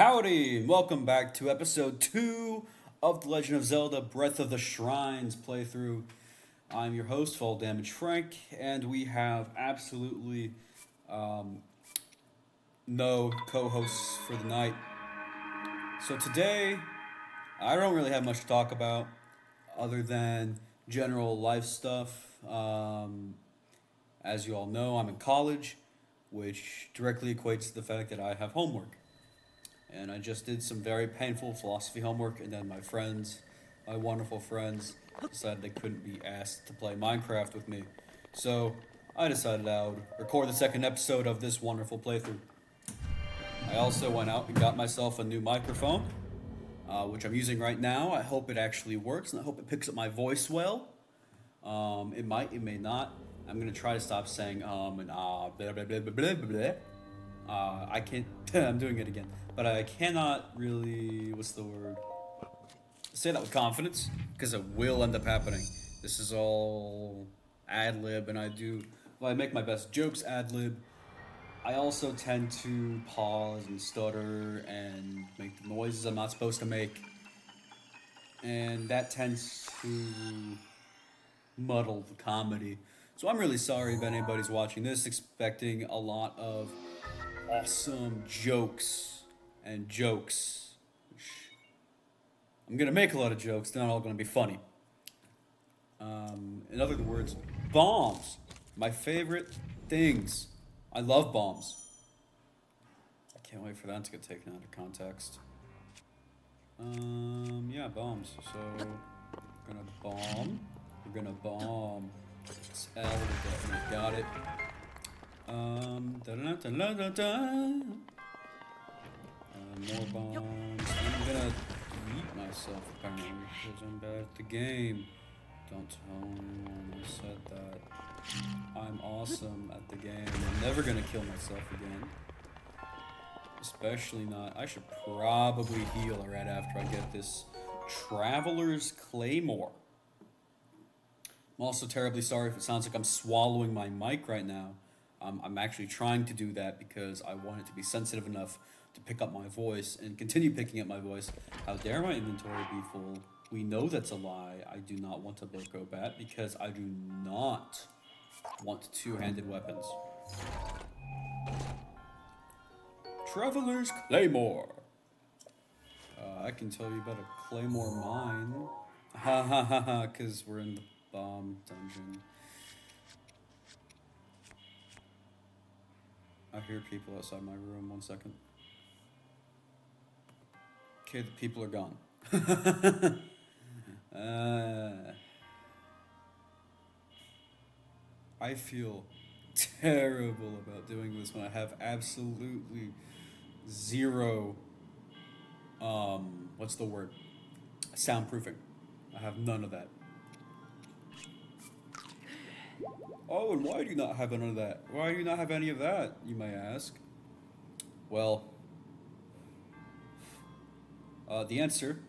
Howdy, and welcome back to episode 2 of The Legend of Zelda Breath of the Shrines playthrough. I'm your host, Fall Damage Frank, and we have absolutely no co hosts for the night. So today, I don't really have much to talk about other than general life stuff. As you all know, I'm in college, which directly equates to the fact that I have homework. And I just did some very painful philosophy homework, and then my wonderful friends, decided they couldn't be asked to play Minecraft with me. So I decided I would record the second episode of this wonderful playthrough. I also went out and got myself a new microphone, which I'm using right now. I hope it actually works, and I hope it picks up my voice well. It might, it may not. I'm going to try to stop saying and blah, blah, blah, blah, blah, blah. I can't, I'm doing it again, but I cannot really, what's the word? Say that with confidence, because it will end up happening. This is all ad-lib, and I make my best jokes ad-lib. I also tend to pause and stutter and make the noises I'm not supposed to make, and that tends to muddle the comedy. So I'm really sorry if anybody's watching this expecting a lot of awesome jokes. I'm gonna make a lot of jokes, they're not all gonna be funny. In other words, bombs. My favorite things. I love bombs. I can't wait for that to get taken out of context. Yeah, bombs. So, we're gonna bomb. It's L to detonate, got it. More bombs. I'm gonna eat myself apparently because I'm bad at the game. Don't tell anyone I said that. I'm awesome at the game. I'm never gonna kill myself again. Especially not. I should probably heal right after I get this Traveler's Claymore. I'm also terribly sorry if it sounds like I'm swallowing my mic right now. I'm actually trying to do that because I want it to be sensitive enough to pick up my voice and continue picking up my voice. How dare my inventory be full? We know that's a lie. I do not want a Burko Bat because I do not want two-handed weapons. Traveler's Claymore. I can tell you about a Claymore mine. Ha ha ha ha, because we're in the bomb dungeon. I hear people outside my room. 1 second. Okay, the people are gone. I feel terrible about doing this when I have absolutely zero, what's the word? Soundproofing. I have none of that. Oh, and why do you not have none of that? Why do you not have any of that, you may ask? Well, the answer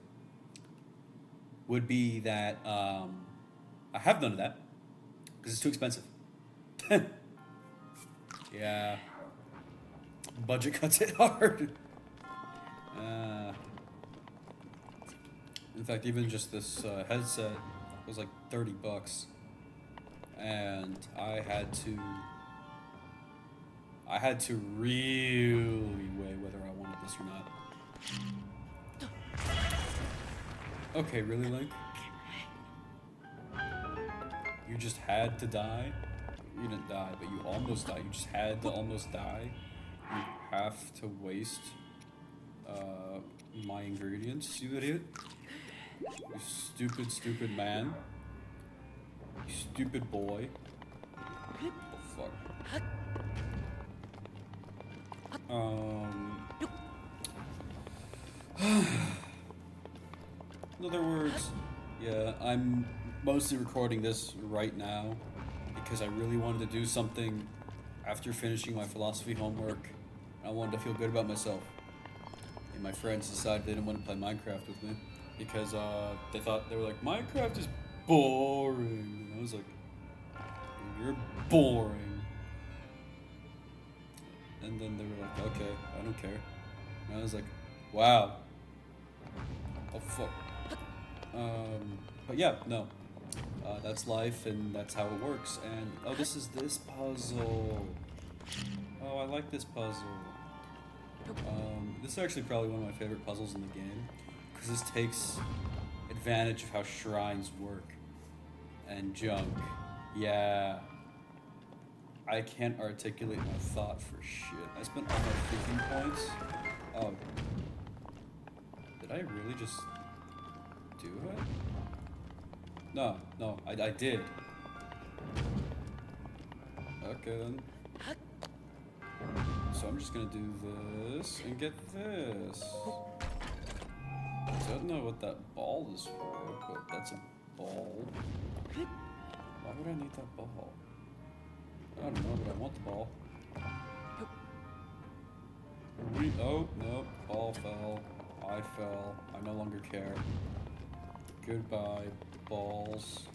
would be that I have none of that because it's too expensive. Yeah. Budget cuts it hard. In fact, even just this headset was like $30. And I had to really weigh whether I wanted this or not. Okay, really, Link? You just had to die? You didn't die, but you almost died. You just had to almost die. You have to waste my ingredients, you idiot. You stupid, stupid man. You stupid boy. What the fuck? In other words, yeah, I'm mostly recording this right now because I really wanted to do something after finishing my philosophy homework. I wanted to feel good about myself. And my friends decided they didn't want to play Minecraft with me because they were like, Minecraft is boring. And I was like, you're boring. And then they were like, okay, I don't care. And I was like, Wow. Oh, fuck. But yeah, no. That's life, and that's how it works. And, oh, this is this puzzle. Oh, I like this puzzle. This is actually probably one of my favorite puzzles in the game, because this takes advantage of how shrines work. And junk. Yeah. I can't articulate my thought for shit. I spent all my thinking points. Oh. Did I really just do it? No, I did. Okay then. So I'm just gonna do this and get this. So I don't know what that ball is for, but that's a ball. Why would I need that ball? I don't know, but I want the ball. Oh, nope. Ball fell. I fell. I no longer care. Goodbye, balls.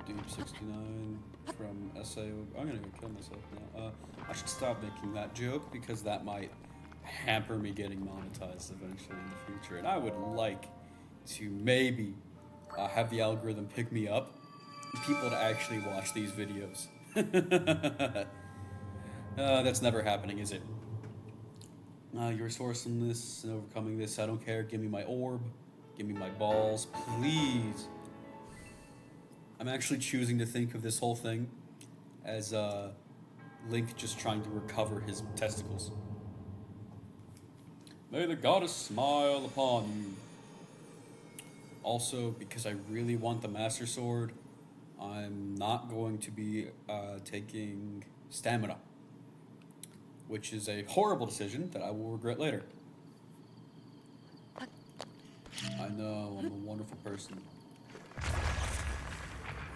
Deep 69 from SAO. I'm gonna go kill myself now. I should stop making that joke because that might hamper me getting monetized eventually in the future. And I would like to maybe have the algorithm pick me up and people to actually watch these videos. That's never happening, is it? You're sourcing this and overcoming this. I don't care. Give me my orb. Give me my balls, please. I'm actually choosing to think of this whole thing as Link just trying to recover his testicles. May the goddess smile upon you. Also, because I really want the Master Sword, I'm not going to be taking stamina, which is a horrible decision that I will regret later. I know, I'm a wonderful person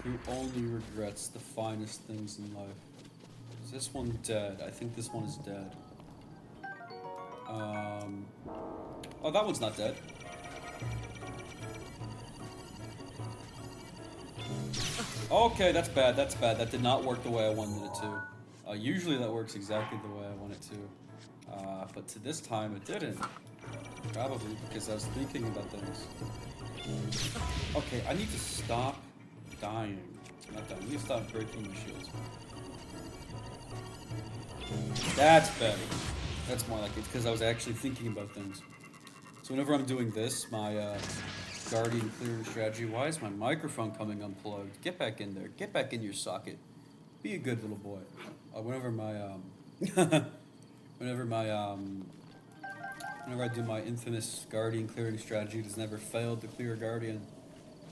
who only regrets the finest things in life. Is this one dead? I think this one is dead. Oh, that one's not dead. Okay, that's bad, that's bad. That did not work the way I wanted it to. Usually that works exactly the way I want it to. But to this time it didn't. Probably because I was thinking about things. Okay, I need to stop dying. Not dying, I need to stop breaking my shields. That's better. That's more like it, because I was actually thinking about things. So whenever I'm doing this, my Guardian clearing strategy, why is my microphone coming unplugged? Get back in there. Get back in your socket. Be a good little boy. Whenever I do my infamous Guardian clearing strategy, it has never failed to clear a Guardian,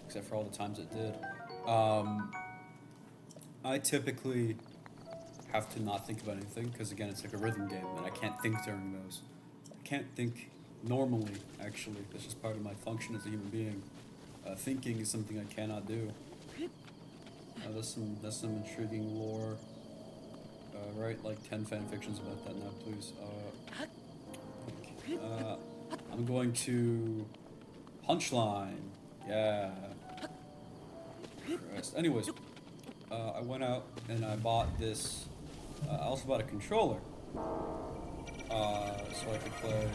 except for all the times it did. I typically have to not think about anything, because again, it's like a rhythm game, and I can't think during those. I can't think normally, actually. That's just part of my function as a human being. Thinking is something I cannot do. That's some intriguing lore. Write like 10 fanfictions about that now, please. I'm going to punchline. Yeah. Christ. Anyways, I went out and I bought this. I also bought a controller, so I could play.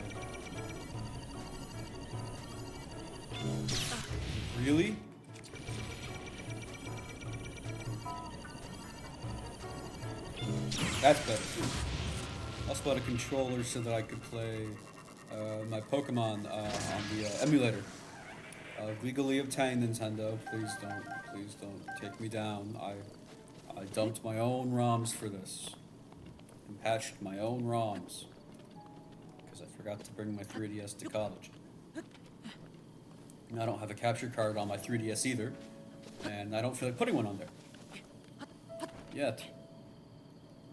Really? That's better too. I also bought a controller so that I could play my Pokemon on the emulator. Legally obtained, Nintendo. Please don't take me down. I dumped my own ROMs for this. And patched my own ROMs. Because I forgot to bring my 3DS to college. And I don't have a capture card on my 3DS either. And I don't feel like putting one on there. Yet.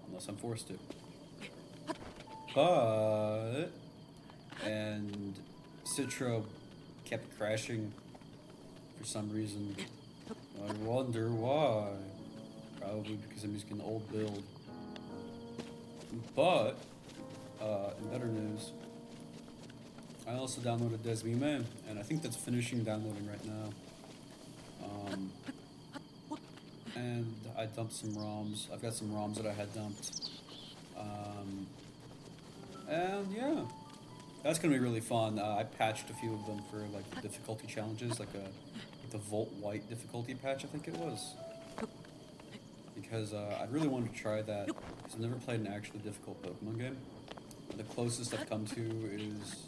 Unless I'm forced to. But... And Citro kept crashing for some reason. I wonder why. Probably because I'm using an old build. But, in better news, I also downloaded Desmime, and I think that's finishing downloading right now. And I dumped some ROMs. I've got some ROMs that I had dumped. And yeah. That's gonna be really fun. I patched a few of them for like the difficulty challenges, like the Volt White difficulty patch, I think it was, because I really wanted to try that because I've never played an actually difficult Pokemon game. The closest I've come to is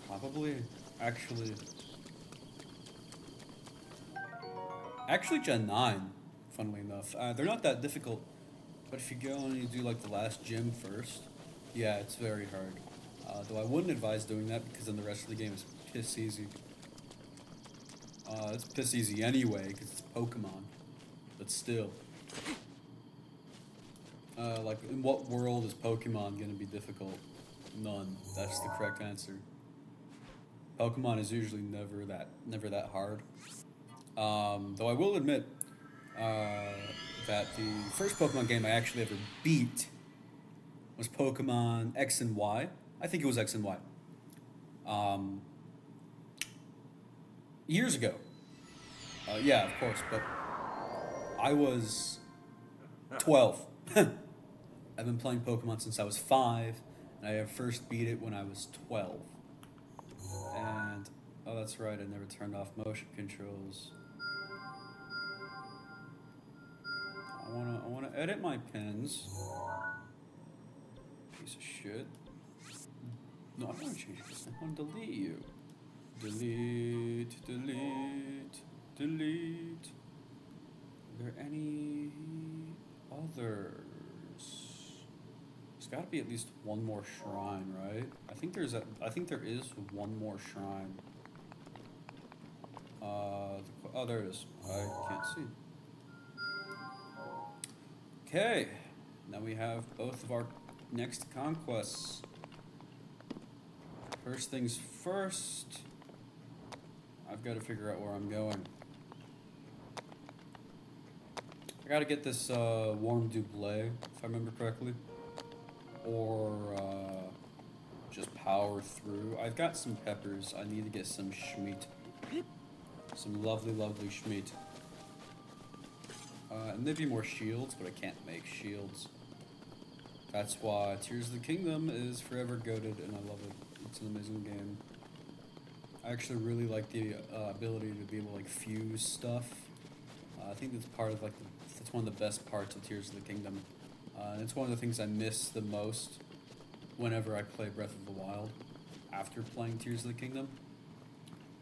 probably actually actually Gen 9. Funnily enough, they're not that difficult, but if you go and you do like the last gym first, yeah, it's very hard. Though I wouldn't advise doing that because then the rest of the game is piss easy. It's piss easy anyway because it's Pokemon, but still. Like, in what world is Pokemon gonna be difficult? None. That's the correct answer. Pokemon is usually never that hard. Though I will admit that the first Pokemon game I actually ever beat was Pokemon X and Y. I think it was X and Y. Um, Years ago. Yeah, of course, but I was 12. I've been playing Pokemon since I was 5, and I first beat it when I was 12. And, oh, that's right, I never turned off motion controls. I wanna edit my pins. Piece of shit. No, I don't want to change this. I want to delete you. Delete, delete, delete. Are there any others? There's got to be at least one more shrine, right? I think there is one more shrine. Oh, there it is. I can't see. Okay, now we have both of our next conquests. First things first, I've got to figure out where I'm going. I gotta get this warm Dublé, if I remember correctly. Or just power through. I've got some peppers. I need to get some Schmeat. Some lovely, lovely Schmeat. And maybe more shields, but I can't make shields. That's why Tears of the Kingdom is forever goated, and I love it. It's an amazing game. I actually really like the ability to be able to like fuse stuff. I think that's part of like that's one of the best parts of Tears of the Kingdom. And it's one of the things I miss the most whenever I play Breath of the Wild after playing Tears of the Kingdom,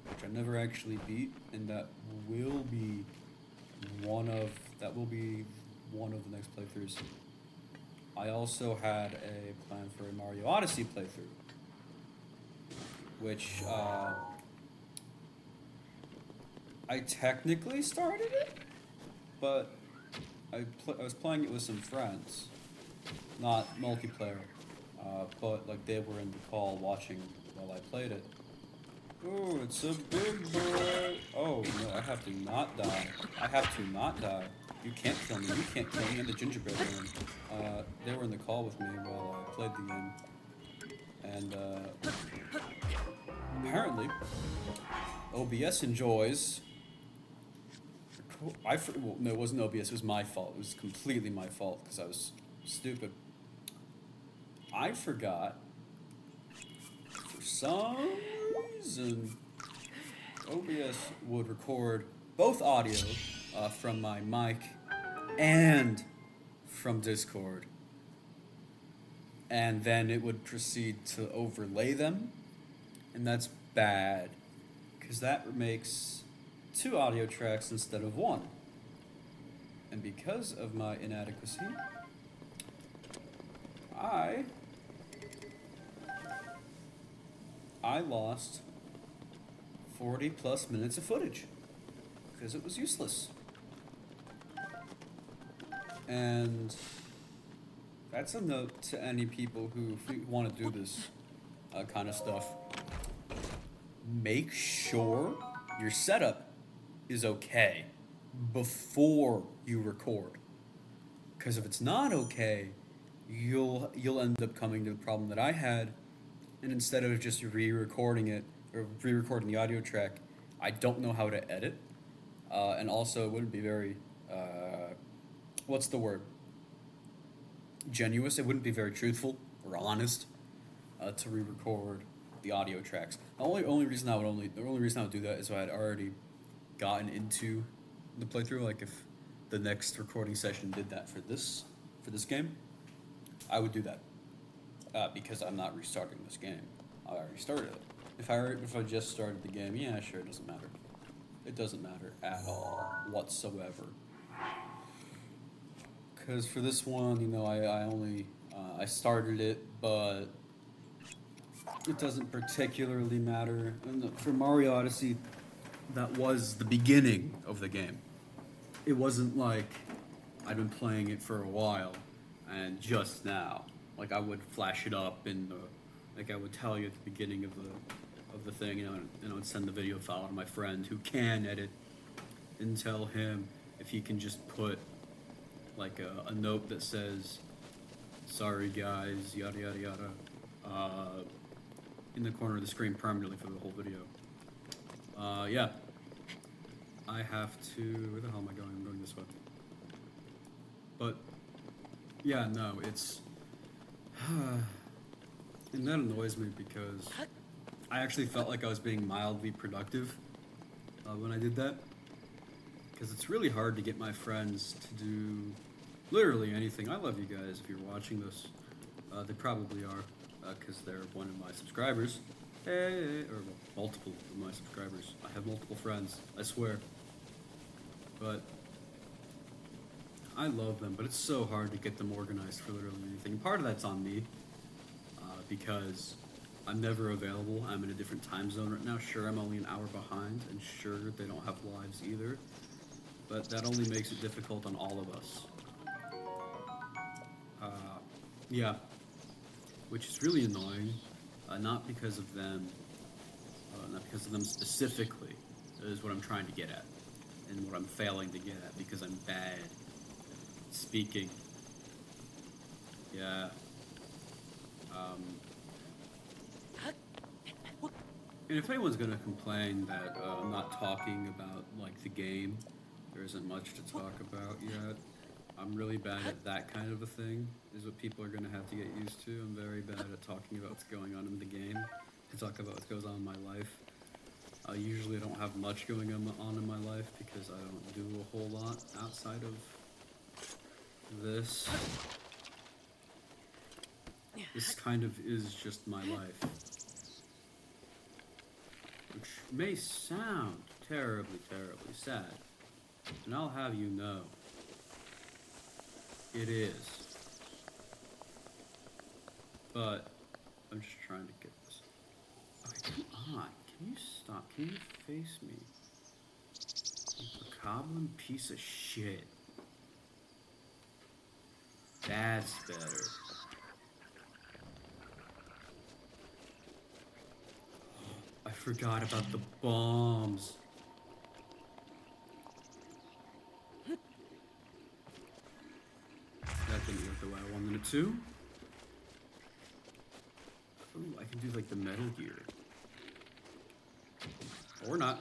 which I never actually beat, and that will be one of the next playthroughs. I also had a plan for a Mario Odyssey playthrough, which I technically started it, but I was playing it with some friends, not multiplayer, but like they were in the call watching while I played it. Oh, it's a big boy. Oh no, I have to not die. I have to not die. You can't kill me. You can't kill me. I'm the gingerbread man. They were in the call with me while I played the game, and apparently, OBS enjoys. Well, no, it wasn't OBS. It was my fault. It was completely my fault because I was stupid. I forgot for some reason OBS would record both audio from my mic and from Discord, and then it would proceed to overlay them, and that's bad because that makes 2 audio tracks instead of 1. And because of my inadequacy, I lost 40 plus minutes of footage because it was useless. And that's a note to any people who want to do this kind of stuff. Make sure your setup is okay before you record, because if it's not okay, you'll end up coming to the problem that I had, and instead of just re-recording it or re-recording the audio track, I don't know how to edit, and also it wouldn't be very what's the word, genuine. It wouldn't be very truthful or honest, to re-record the audio tracks. The only reason I would do that is if I had already gotten into the playthrough. Like if the next recording session did that for this game, I would do that because I'm not restarting this game. I already started it. If I just started the game, yeah, sure, it doesn't matter. It doesn't matter at all whatsoever. Because for this one, I only I started it, but it doesn't particularly matter. And for Mario Odyssey, that was the beginning of the game. It wasn't like I'd been playing it for a while and just now. Like I would flash it up like I would tell you at the beginning of the thing, and I would send the video file to my friend who can edit, and tell him if he can just put like a note that says, "Sorry guys, yada yada yada," in the corner of the screen permanently for the whole video. Yeah. I have to... Where the hell am I going? I'm going this way. But, yeah, no, it's... and that annoys me because I actually felt like I was being mildly productive when I did that. Because it's really hard to get my friends to do literally anything. I love you guys if you're watching this. They probably are, because they're one of my subscribers. Hey, or multiple of my subscribers. I have multiple friends, I swear. But I love them, but it's so hard to get them organized for literally anything. Part of that's on me, because I'm never available. I'm in a different time zone right now. Sure, I'm only an hour behind, and sure, they don't have lives either. But that only makes it difficult on all of us. Yeah. Which is really annoying. Not because of them, not because of them specifically, is what I'm trying to get at. And what I'm failing to get at, because I'm bad at speaking. Yeah. And if anyone's gonna complain that I'm not talking about, like, the game, there isn't much to talk about yet. I'm really bad at that kind of a thing, is what people are gonna have to get used to. I'm very bad at talking about what's going on in the game, to talk about what goes on in my life. Usually I don't have much going on in my life because I don't do a whole lot outside of this. This kind of is just my life. Which may sound terribly, terribly sad. And I'll have you know, it is. But I'm just trying to get this. Okay, come on. Can you stop? Can you face me? You goblin piece of shit. That's better. I forgot about the bombs. That didn't work the way I wanted it to. Ooh, I can do like the Metal Gear. Or not.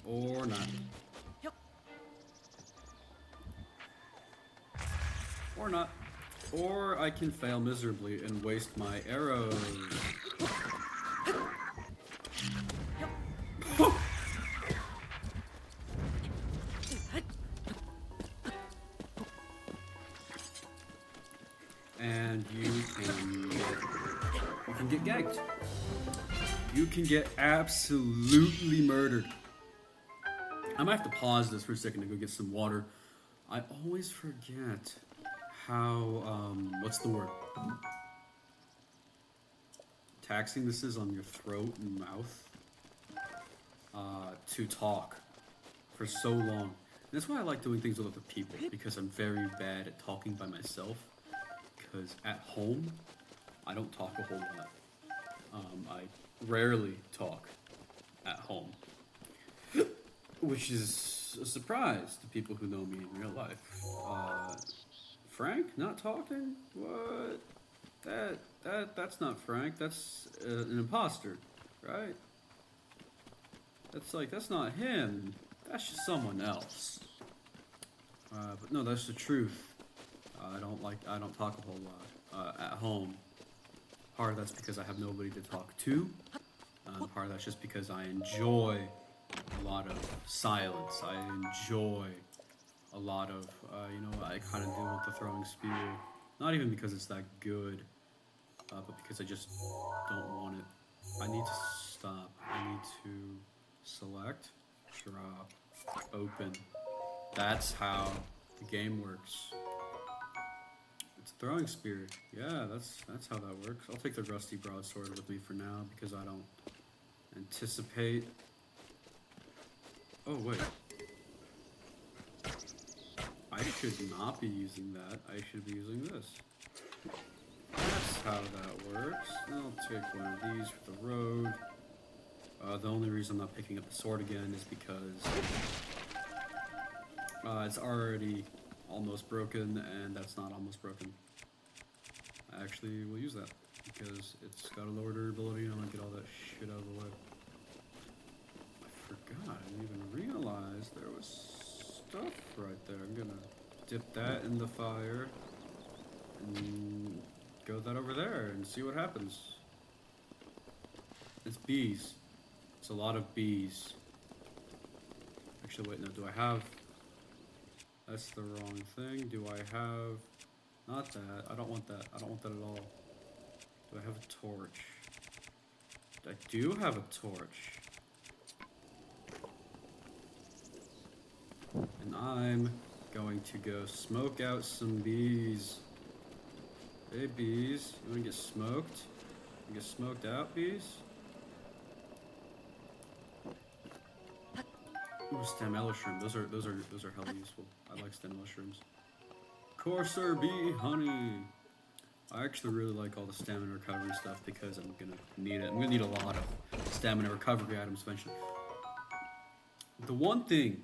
Or not. Or not. Or I can fail miserably and waste my arrows. And you can get gagged. You can get absolutely murdered. I might have to pause this for a second to go get some water. I always forget how, what's the word? Taxing this is on your throat and mouth to talk for so long. And that's why I like doing things with other people, because I'm very bad at talking by myself. Because at home, I don't talk a whole lot. I rarely talk at home. Which is a surprise to people who know me in real life. Frank not talking? What? That's not Frank. That's an imposter, right? That's not him. That's just someone else. But no, that's the truth. I don't talk a whole lot. at home. Part of that's because I have nobody to talk to. Part of that's just because I enjoy a lot of silence. I enjoy a lot of, I kind of do want the throwing spear. Not even because it's that good, but because I just don't want it. I need to stop. I need to select, drop, open. That's how the game works. It's a throwing spear. Yeah, that's how that works. I'll take the rusty broadsword with me for now because I don't anticipate. Oh wait. I should not be using that. I should be using this. That's how that works. I'll take one of these for the road. The only reason I'm not picking up the sword again is because it's already almost broken, and that's not almost broken. I actually will use that because it's got a lower durability and I want to get all that shit out of the way. I forgot, I didn't even realize there was stuff right there. I'm gonna dip that in the fire and go that over there and see what happens. It's bees. It's a lot of bees. Actually, wait, no, do I have... That's the wrong thing. Do I have... Not that. I don't want that. I don't want that at all. Do I have a torch? I do have a torch. And I'm going to go smoke out some bees. Hey bees, you wanna get smoked? You get smoked out, bees? Ooh, stamella shroom. Those are hella useful. I like stamella shrooms. Courser bee honey. I actually really like all the stamina recovery stuff because I'm gonna need it. I'm gonna need a lot of stamina recovery items eventually. The one thing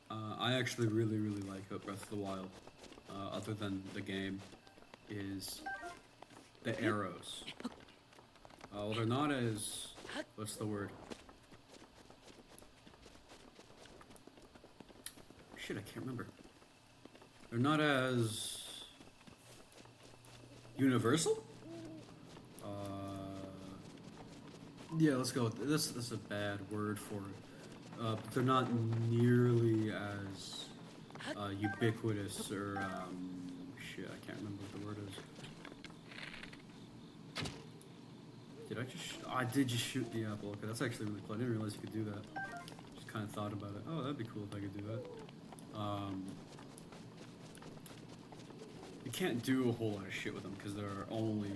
I actually really like about Breath of the Wild, other than the game, is the arrows. Well, they're not as... What's the word? Shit, I can't remember. They're not as... universal? Yeah, let's go with this. This is a bad word for it. But they're not nearly as ubiquitous or... shit, I can't remember what the word is. Did I just... Oh, I did just shoot the apple. Okay, that's actually really cool. I didn't realize you could do that. Just kind of thought about it. Oh, that'd be cool if I could do that. You can't do a whole lot of shit with them because there are only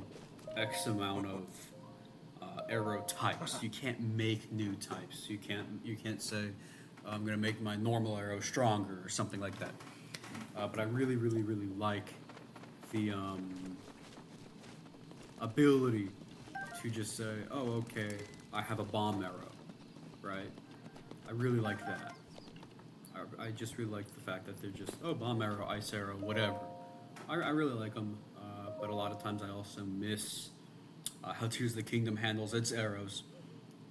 X amount of arrow types. You can't make new types. You can't say I'm gonna make my normal arrow stronger or something like that. But I really like the ability to just say, oh, okay, I have a bomb arrow, right? I really like that. I just really like the fact that they're just, oh, bomb arrow, ice arrow, whatever. I really like them, but a lot of times I also miss how Tears of the Kingdom handles its arrows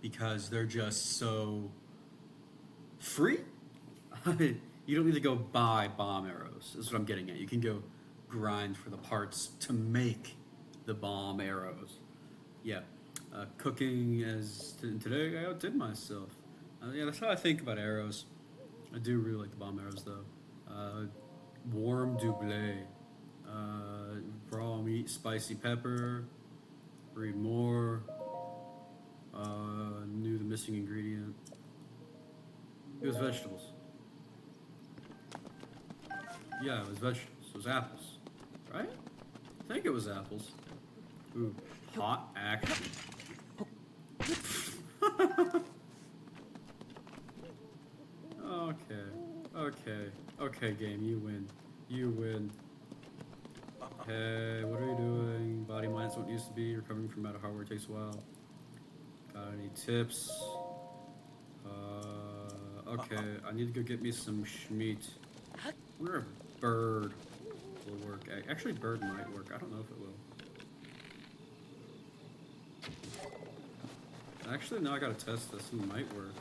because they're just so free. You don't need to go buy bomb arrows, is what I'm getting at. You can go grind for the parts to make the bomb arrows. Yeah, cooking as today I outdid myself. Yeah, that's how I think about arrows. I do really like the bomb arrows though. Warm double, raw meat, spicy pepper, read more, knew the missing ingredient. It was vegetables. Yeah, it was vegetables. It was apples, right? I think it was apples. Ooh, hot action. Okay, game, you win. You win. Hey, what are you doing? Body mind's what it used to be. Recovering from out of hard work takes a while. Got any tips? Okay, I need to go get me some schmeat. I wonder if bird will work. Actually, bird might work. I don't know if it will. Actually, now I gotta test this. It might work.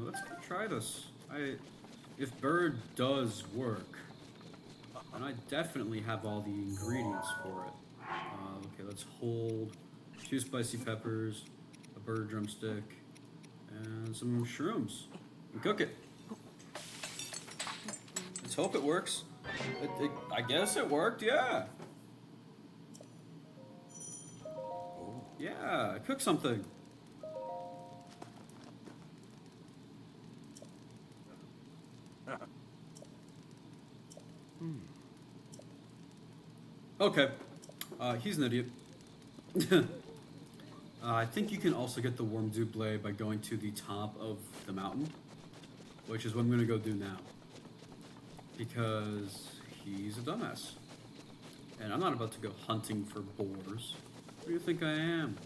Let's go try this. If bird does work, And I definitely have all the ingredients for it. Okay, let's hold 2 spicy peppers, a bird drumstick, and some shrooms. And cook it. Let's hope it works. I guess it worked, yeah. Yeah, cook something. Okay, he's an idiot. I think you can also get the warm double by going to the top of the mountain, which is what I'm gonna go do now. Because he's a dumbass. And I'm not about to go hunting for boars. What do you think I am?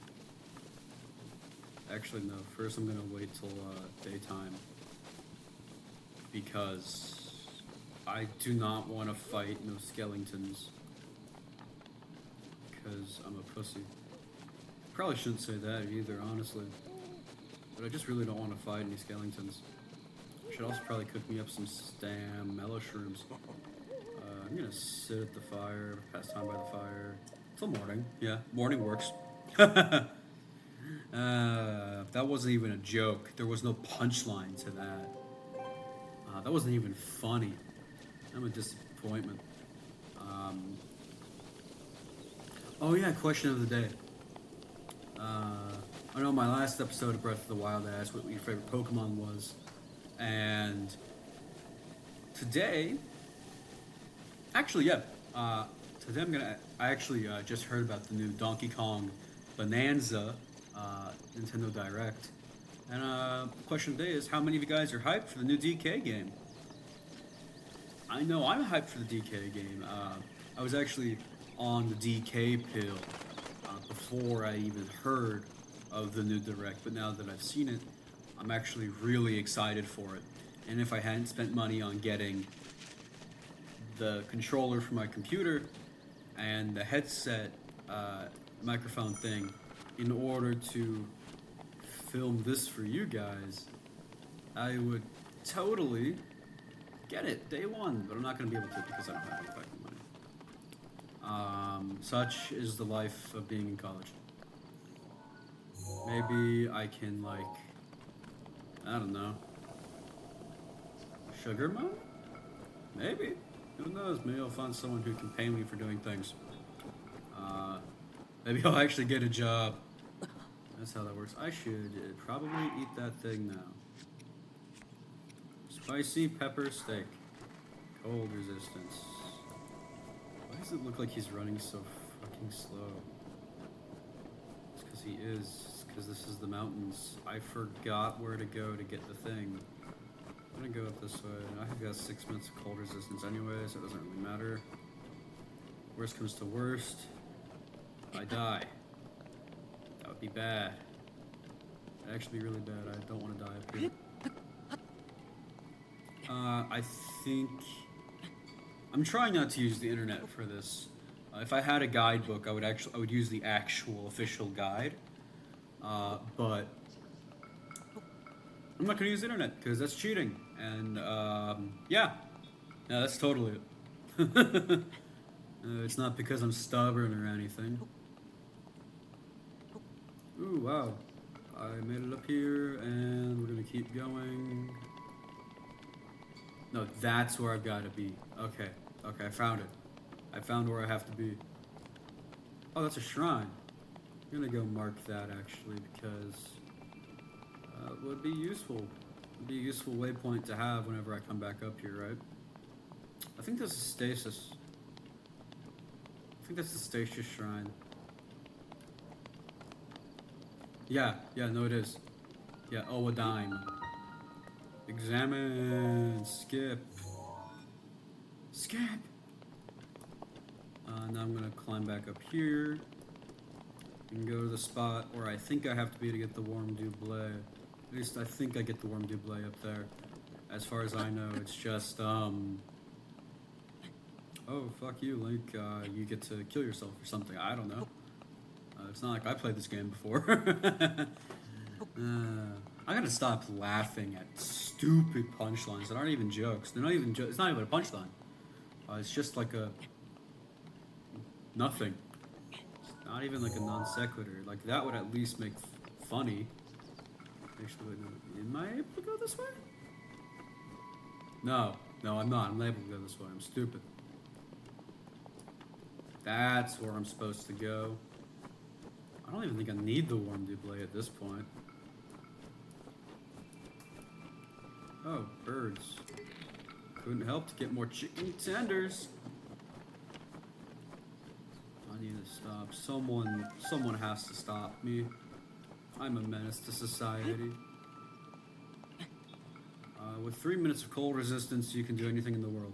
Actually, no. First, I'm gonna wait till daytime. Because I do not want to fight no skeletons. Because I'm a pussy. Probably shouldn't say that either, honestly. But I just really don't want to fight any skeletons. Should also probably cook me up some mellow shrooms. I'm gonna sit at the fire, pass time by the fire till morning. Yeah, morning works. That wasn't even a joke. There was no punchline to that. That wasn't even funny. I'm a disappointment. Oh yeah, question of the day. I know my last episode of Breath of the Wild I asked what your favorite Pokemon was. And today, actually, yeah. Today I actually just heard about the new Donkey Kong Bonanza Nintendo Direct. And the question of the day is, how many of you guys are hyped for the new DK game? I know I'm hyped for the DK game. I was actually on the DK pill before I even heard of the new Direct, but now that I've seen it, I'm actually really excited for it. And if I hadn't spent money on getting the controller for my computer and the headset microphone thing in order to film this for you guys, I would totally get it day one, but I'm not going to be able to because I don't have any fucking money. Such is the life of being in college. Maybe I can, like, I don't know, sugar mom? Maybe. Who knows? Maybe I'll find someone who can pay me for doing things. Maybe I'll actually get a job. That's how that works. I should probably eat that thing now. Spicy pepper steak. Cold resistance. Why does it look like he's running so fucking slow? It's because he is. It's because this is the mountains. I forgot where to go to get the thing. I'm gonna go up this way. I've got 6 minutes of cold resistance anyway, so it doesn't really matter. Worst comes to worst, I die. That would be bad. That'd actually be really bad. I don't want to die up here. I think I'm trying not to use the internet for this. If I had a guidebook, I would use the actual official guide. But I'm not gonna use the internet because that's cheating. And yeah, that's totally it. It's not because I'm stubborn or anything. Ooh, wow. I made it up here, and we're gonna keep going. No, that's where I've got to be. Okay, I found it. I found where I have to be. Oh, that's a shrine. I'm gonna go mark that, actually, because it would be useful. It would be a useful waypoint to have whenever I come back up here, right? I think this is Stasis. I think that's the Stasis Shrine. Yeah, no it is. Yeah, oh, a dime. Examine, skip. Now I'm gonna climb back up here and go to the spot where I think I have to be to get the warm double. At least I think I get the warm double up there. As far as I know, it's just, oh, fuck you, Link, you get to kill yourself or something, I don't know. It's not like I played this game before. I gotta stop laughing at stupid punchlines that aren't even jokes. They're not even it's not even a punchline. It's just like a nothing. It's not even like a non sequitur. Like that would at least make funny. Actually, wait, no. Am I able to go this way? No, I'm not. I'm not able to go this way. I'm stupid. That's where I'm supposed to go. I don't even think I need the warm double at this point. Oh, birds. Couldn't help to get more chicken tenders. I need to stop. Someone has to stop me. I'm a menace to society. With 3 minutes of cold resistance, you can do anything in the world.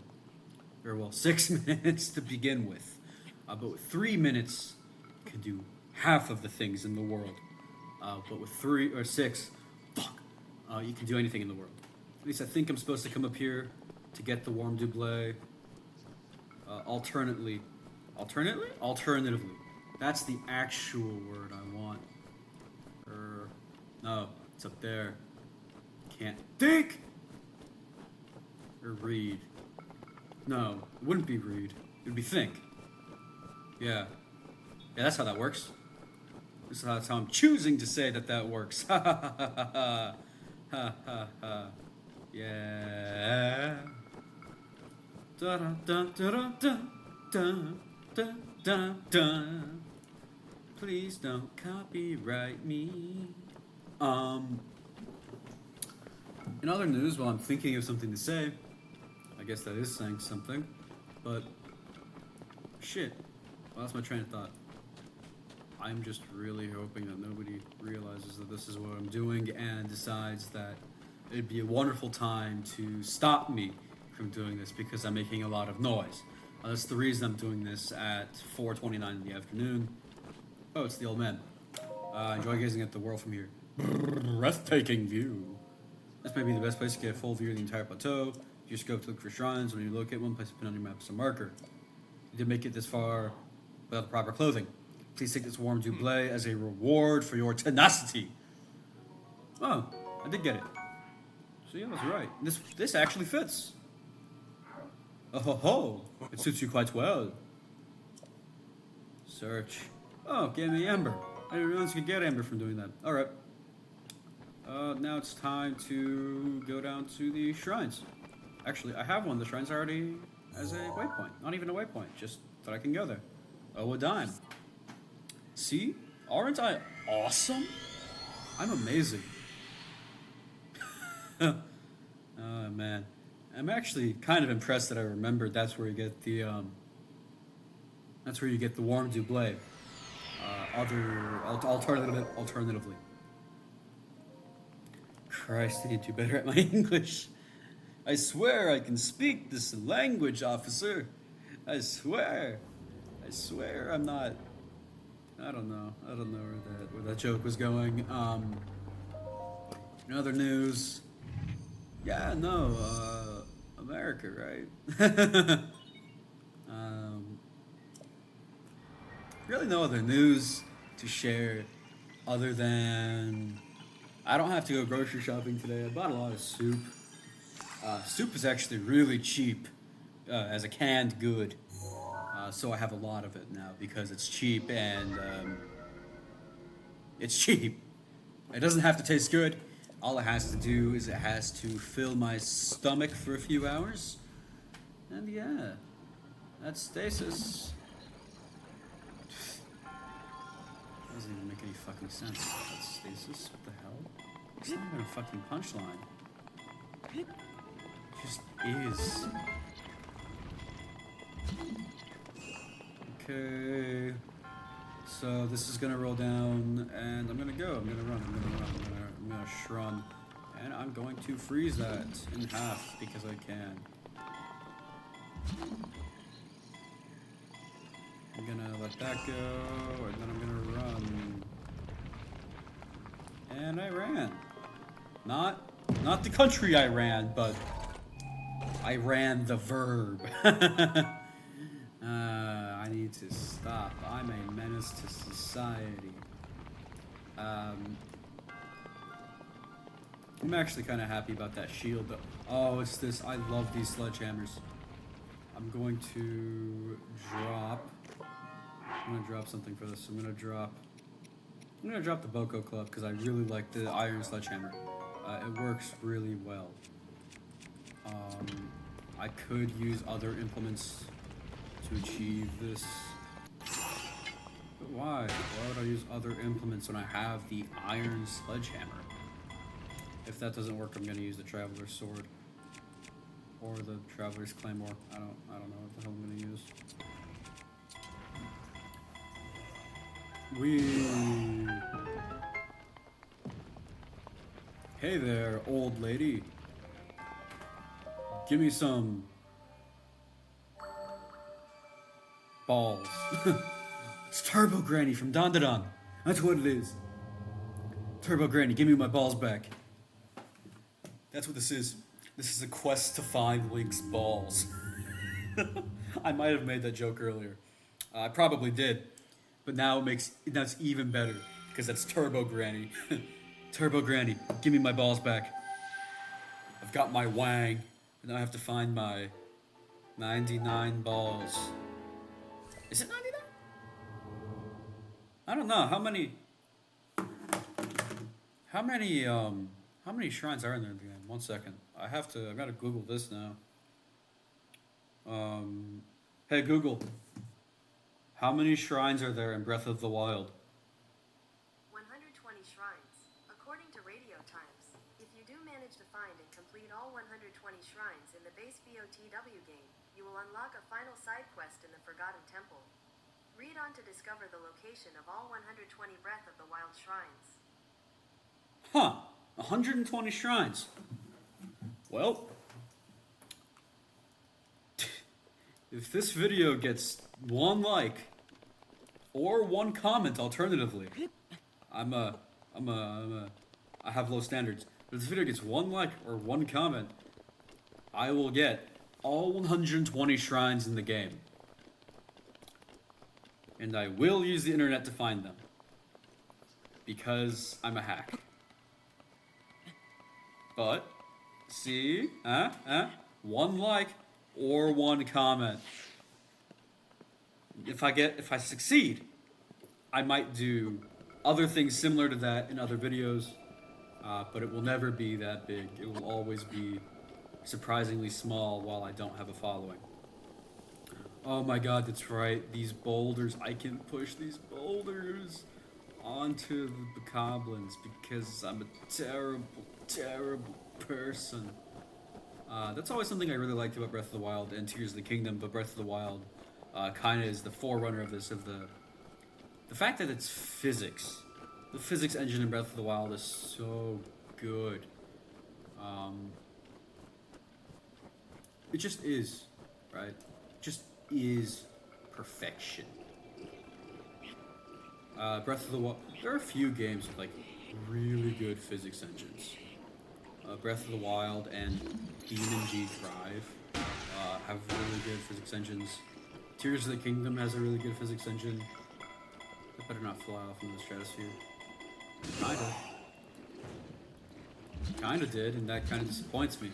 Very well, 6 minutes to begin with. But with 3 minutes, you can do half of the things in the world. But with 3 or 6, you can do anything in the world. At least I think I'm supposed to come up here to get the warm double. Alternatively. That's the actual word I want. No, it's up there. Can't think! Or read. No, it wouldn't be read. It would be think. Yeah. Yeah, that's how that works. That's how I'm choosing to say that works. Ha ha ha ha ha. Ha ha ha. Yeah. Da da da da da da da da da. Please don't copyright me. In other news, while I'm thinking of something to say, I guess that is saying something, but shit. Well, that's my train of thought. I'm just really hoping that nobody realizes that this is what I'm doing and decides that it'd be a wonderful time to stop me from doing this because I'm making a lot of noise. That's the reason I'm doing this at 4:29 in the afternoon. Oh, it's the old man. Enjoy gazing at the world from here. Breathtaking view. This may be the best place to get a full view of the entire plateau. You just go to look for shrines. When you locate one, place to pin on your map as a marker. You did make it this far without the proper clothing. Please take this warm double as a reward for your tenacity. Oh, I did get it. So yeah, that's right. This actually fits. Oh ho ho! It suits you quite well. Search. Oh, gave me amber. I didn't realize you could get amber from doing that. All right. Now it's time to go down to the shrines. Actually, I have one of the shrines already as a waypoint. Not even a waypoint, just that I can go there. Oh, a dime. See? Aren't I awesome? I'm amazing. Oh, man. I'm actually kind of impressed that I remembered that's where you get the, warm double. Alternatively. Christ, I need to do better at my English. I swear I can speak this language, officer. I swear I'm not. I don't know where that joke was going. In other news, yeah, no, America, right? Really no other news to share other than I don't have to go grocery shopping today. I bought a lot of soup. Soup is actually really cheap as a canned good. So I have a lot of it now because it's cheap and it's cheap. It doesn't have to taste good. All it has to do is it has to fill my stomach for a few hours. And yeah, that's stasis. Doesn't even make any fucking sense. That's stasis? What the hell? It's not even a fucking punchline. It just is. Okay. So this is gonna roll down, and I'm gonna go. I'm gonna run. I'm gonna shrun, and I'm going to freeze that in half because I can. I'm gonna let that go, and then I'm gonna run. And I ran. Not the country I ran, but I ran the verb. I need to stop. I'm a menace to society. I'm actually kind of happy about that shield, though. Oh, it's this. I love these sledgehammers. I'm going to drop. I'm gonna drop something for this. I'm gonna drop the Boko Club because I really like the iron sledgehammer. It works really well. I could use other implements to achieve this. But why? Why would I use other implements when I have the iron sledgehammer? If that doesn't work, I'm gonna use the Traveler's Sword. Or the Traveler's Claymore. I don't know what the hell I'm gonna use. Hey there, old lady. Give me some balls. It's Turbo Granny from Don Da Don. That's what it is. Turbo Granny, give me my balls back. That's what this is. This is a quest to find Link's balls. I might have made that joke earlier. I probably did. But now it's even better. Because that's Turbo Granny. Turbo Granny, give me my balls back. I've got my wang. And now I have to find my 99 balls. Is it 99? I don't know. How many shrines are in there in the game? 1 second. I've got to Google this now. Hey Google. How many shrines are there in Breath of the Wild? 120 shrines. According to Radio Times, if you do manage to find and complete all 120 shrines in the base BOTW game, you will unlock a final side quest in the Forgotten Temple. Read on to discover the location of all 120 Breath of the Wild shrines. Huh. 120 shrines. Well, if this video gets 1 like or 1 comment alternatively, I have low standards. If this video gets 1 like or 1 comment, I will get all 120 shrines in the game. And I will use the internet to find them. Because I'm a hack. But, see? 1 like or 1 comment. If I succeed, I might do other things similar to that in other videos, but it will never be that big. It will always be surprisingly small while I don't have a following. Oh my god, that's right. These boulders, I can push these boulders onto the bokoblins because I'm a terrible, terrible person. That's always something I really liked about Breath of the Wild and Tears of the Kingdom, but Breath of the Wild kind of is the forerunner of this, of the fact that it's physics. The physics engine in Breath of the Wild is so good. It just is, right? It just is perfection. Breath of the Wild, there are a few games with like really good physics engines. Breath of the Wild and Demon G Drive have really good physics engines. Tears of the Kingdom has a really good physics engine. It better not fly off into the stratosphere. Kinda did, and that kinda disappoints me.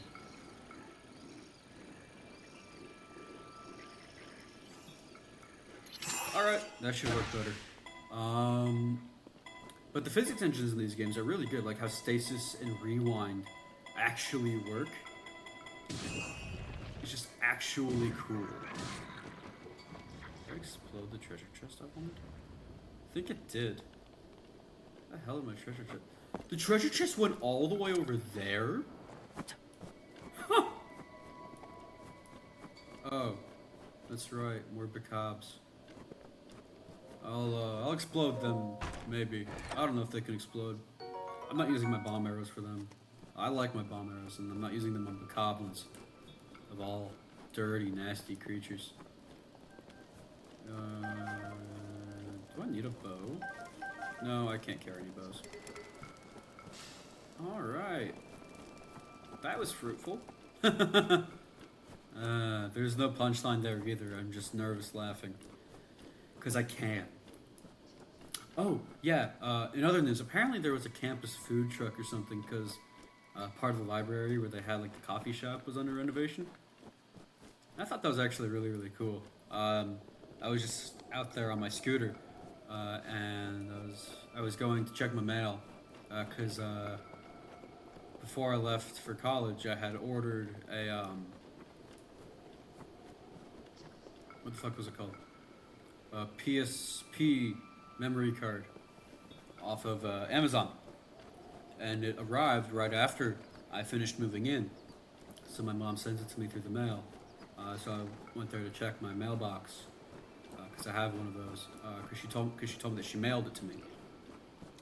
Alright, that should work better. But the physics engines in these games are really good, like how stasis and rewind actually work. It's just actually cool. Did I explode the treasure chest I wanted? I think it did. What the hell is my treasure chest? The treasure chest went all the way over there? Huh! Oh, that's right, more bacobs. I'll explode them, maybe. I don't know if they can explode. I'm not using my bomb arrows for them. I like my bomb arrows, and I'm not using them on the goblins. Of all dirty, nasty creatures. Do I need a bow? No, I can't carry any bows. Alright. That was fruitful. There's no punchline there either. I'm just nervous laughing. Because I can't. Oh, yeah. In other news, apparently there was a campus food truck or something because part of the library where they had like the coffee shop was under renovation. I thought that was actually really, really cool. I was just out there on my scooter, and I was going to check my mail, because before I left for college, I had ordered a what the fuck was it called? A PSP memory card off of Amazon, and it arrived right after I finished moving in. So my mom sent it to me through the mail. So I went there to check my mailbox because I have one of those. Because she told me that she mailed it to me,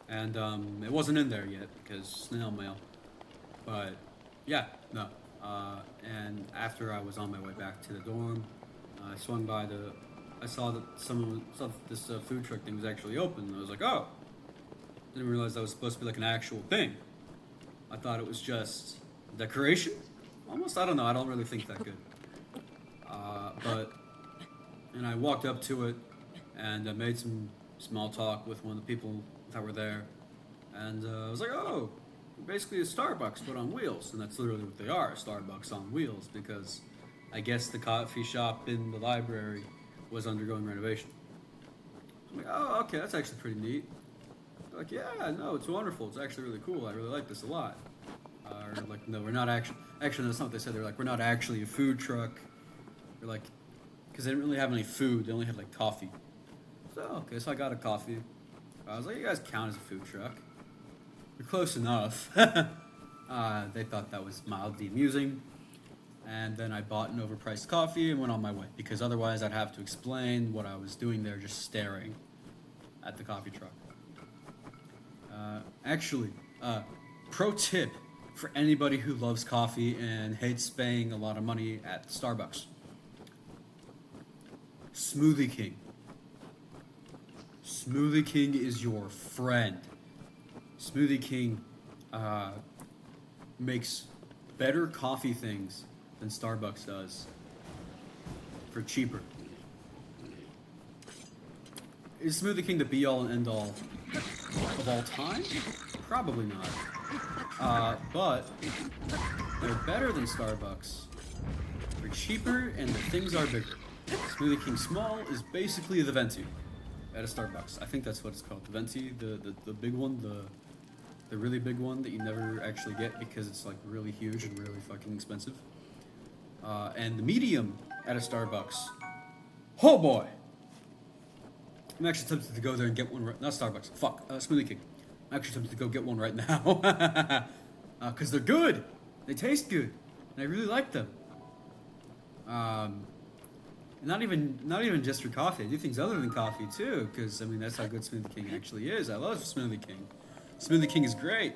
and it wasn't in there yet because snail mail. But yeah, no. And after I was on my way back to the dorm, I swung by I saw that this food truck thing was actually open. And I was like, oh, didn't realize that was supposed to be like an actual thing. I thought it was just decoration. Almost, I don't know. I don't really think that good. And I walked up to it and made some small talk with one of the people that were there. And I was like, oh, basically a Starbucks put on wheels. And that's literally what they are, Starbucks on wheels, because I guess the coffee shop in the library was undergoing renovation. I'm like, oh, okay, that's actually pretty neat. They're like, yeah, no, it's wonderful. It's actually really cool. I really like this a lot. Or like, no, we're not actually that's not what they said. They're like, we're not actually a food truck. They're like, because they didn't really have any food. They only had like coffee. So, okay, so I got a coffee. I was like, you guys count as a food truck. You're close enough. They thought that was mildly amusing. And then I bought an overpriced coffee and went on my way. Because otherwise I'd have to explain what I was doing there just staring at the coffee truck. Actually, pro tip for anybody who loves coffee and hates paying a lot of money at Starbucks. Smoothie King. Smoothie King is your friend. Smoothie King makes better coffee things than Starbucks does for cheaper. Is Smoothie King the be-all and end-all of all time? Probably not. But they're better than Starbucks. They're cheaper and the things are bigger. Smoothie King Small is basically the venti at a Starbucks. I think that's what it's called. The venti, the big one, the really big one that you never actually get because it's like really huge and really fucking expensive. And the medium at a Starbucks. Oh boy! I'm actually tempted to go there and get one right. Not Starbucks. Fuck. Smoothie King. I'm actually tempted to go get one right now. Because they're good. They taste good. And I really like them. Not even just for coffee. I do things other than coffee too. Because, I mean, that's how good Smoothie King actually is. I love Smoothie King. Smoothie King is great.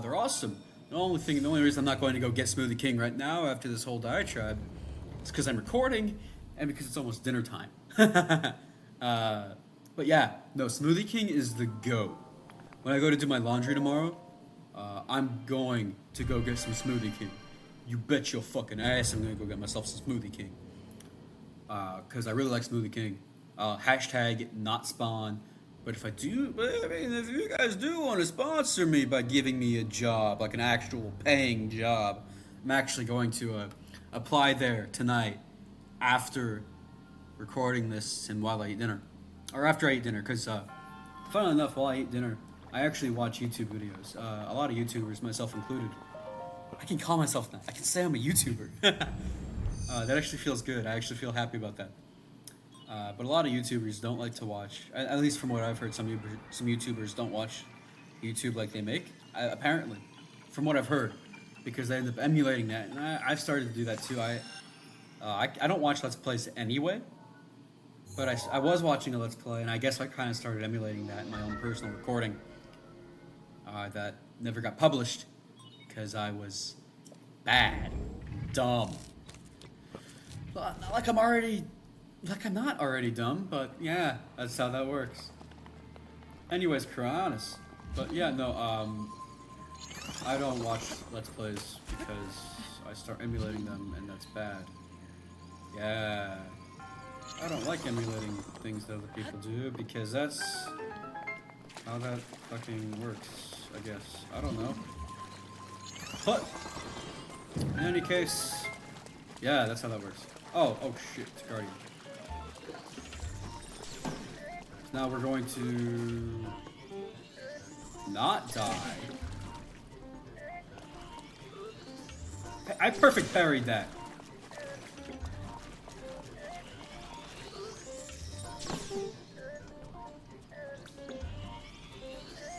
They're awesome. The only reason I'm not going to go get Smoothie King right now after this whole diatribe is because I'm recording and because it's almost dinner time. But yeah, no, Smoothie King is the GOAT. When I go to do my laundry tomorrow, I'm going to go get some Smoothie King. You bet your fucking ass I'm going to go get myself some Smoothie King. Because I really like Smoothie King. Hashtag not spawn. But if if you guys do want to sponsor me by giving me a job, like an actual paying job, I'm actually going to apply there tonight after recording this and while I eat dinner. Or after I eat dinner, because funnily enough, while I eat dinner, I actually watch YouTube videos. A lot of YouTubers, myself included. I can call myself that. I can say I'm a YouTuber. That actually feels good. I actually feel happy about that. But a lot of YouTubers don't like to watch, at least from what I've heard, some YouTubers don't watch YouTube like they make, apparently, from what I've heard, because they end up emulating that, and I've started to do that too. I don't watch Let's Plays anyway, but I was watching a Let's Play, and I guess I kind of started emulating that in my own personal recording that never got published, because I was bad, dumb. Well, not like I'm not already dumb, but yeah, that's how that works. Anyways, Karanis. But yeah, no, I don't watch Let's Plays because I start emulating them and that's bad. Yeah. I don't like emulating things that other people do because that's how that fucking works, I guess. I don't know. But, in any case, yeah, that's how that works. Oh shit, it's Guardian. Now we're going to not die. I perfect parried that.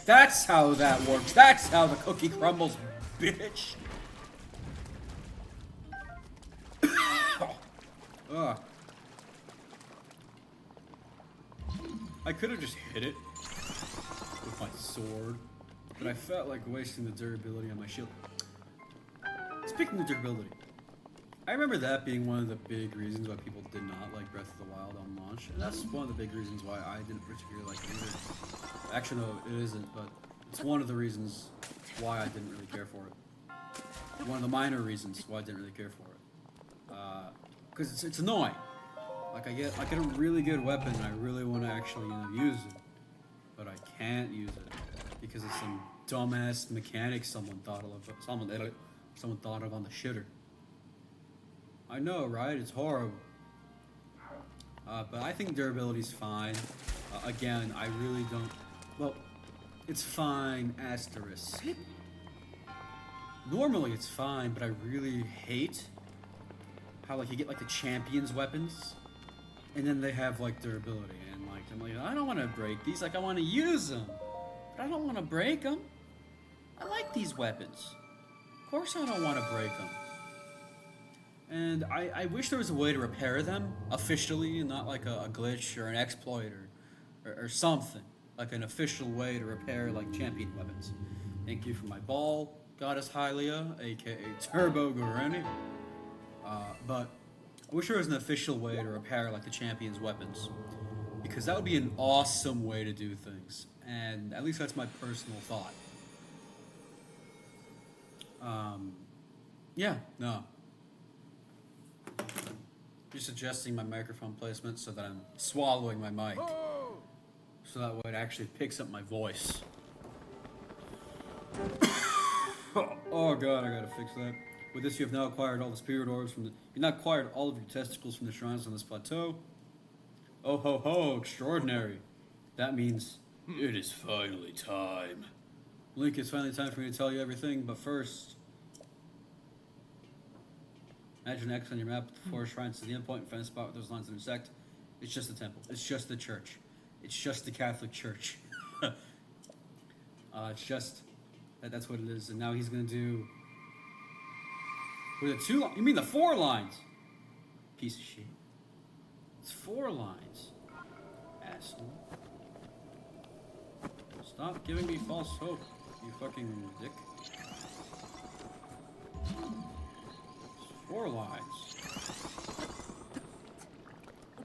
That's how that works. That's how the cookie crumbles, bitch. Ugh. I could have just hit it with my sword, but I felt like wasting the durability on my shield. Speaking of durability, I remember that being one of the big reasons why people did not like Breath of the Wild on launch, and that's one of the big reasons why I didn't particularly like it either. Actually, no, it isn't, but it's one of the reasons why I didn't really care for it. One of the minor reasons why I didn't really care for it. Because it's annoying. Like, I get a really good weapon, and I really want to actually, use it, but I can't use it because of some dumbass mechanic someone thought of on the shitter. I know, right? It's horrible. But I think durability's fine. Again, I really don't. Well, it's fine. Asterisk. Normally, it's fine, but I really hate how you get the champions' weapons. And then they have durability, and I'm like, I don't want to break these. I want to use them, but I don't want to break them. I like these weapons. Of course, I don't want to break them. And I wish there was a way to repair them officially, and not like a glitch or an exploit or something, like an official way to repair champion weapons. Thank you for my ball, Goddess Hylia, aka Turbo Goreni. But I wish there was an official way to repair the champion's weapons, because that would be an awesome way to do things, and at least that's my personal thought. Yeah, no. Just adjusting my microphone placement so that I'm swallowing my mic, so that way it actually picks up my voice. Oh god, I gotta fix that. With this, you have now acquired all the spirit orbs you've now acquired all of your testicles from the shrines on this plateau. Oh ho ho, extraordinary. That means it is finally time. Link, it's finally time for me to tell you everything, but first, imagine X on your map with the four shrines to the endpoint and find a spot where those lines intersect. It's just the temple. It's just the church. It's just the Catholic Church. It's just that's what it is. And now he's gonna do. With the 2 lines? You mean the 4 lines? Piece of shit. It's 4 lines. Asshole. Stop giving me false hope, you fucking dick. It's 4 lines.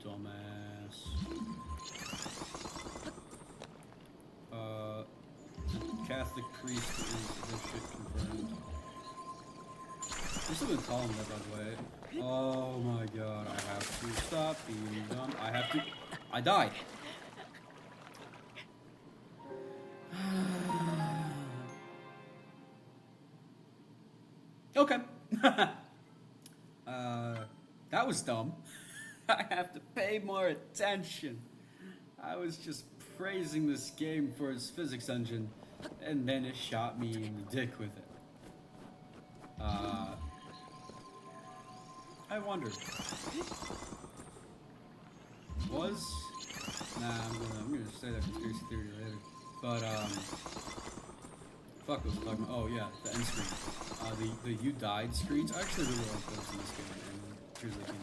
Dumbass. Catholic priest is this shit confirmed. This has been calling that, by the way. Oh my god, I have to stop being dumb. I died. Okay. That was dumb. I have to pay more attention. I was just praising this game for its physics engine, and then it shot me in the dick with it. I wondered. I'm gonna say that conspiracy theory later. But fuck, what was I talking about? Oh yeah, the end screen. The you died screens. I actually really like those in this game. And here's the thing.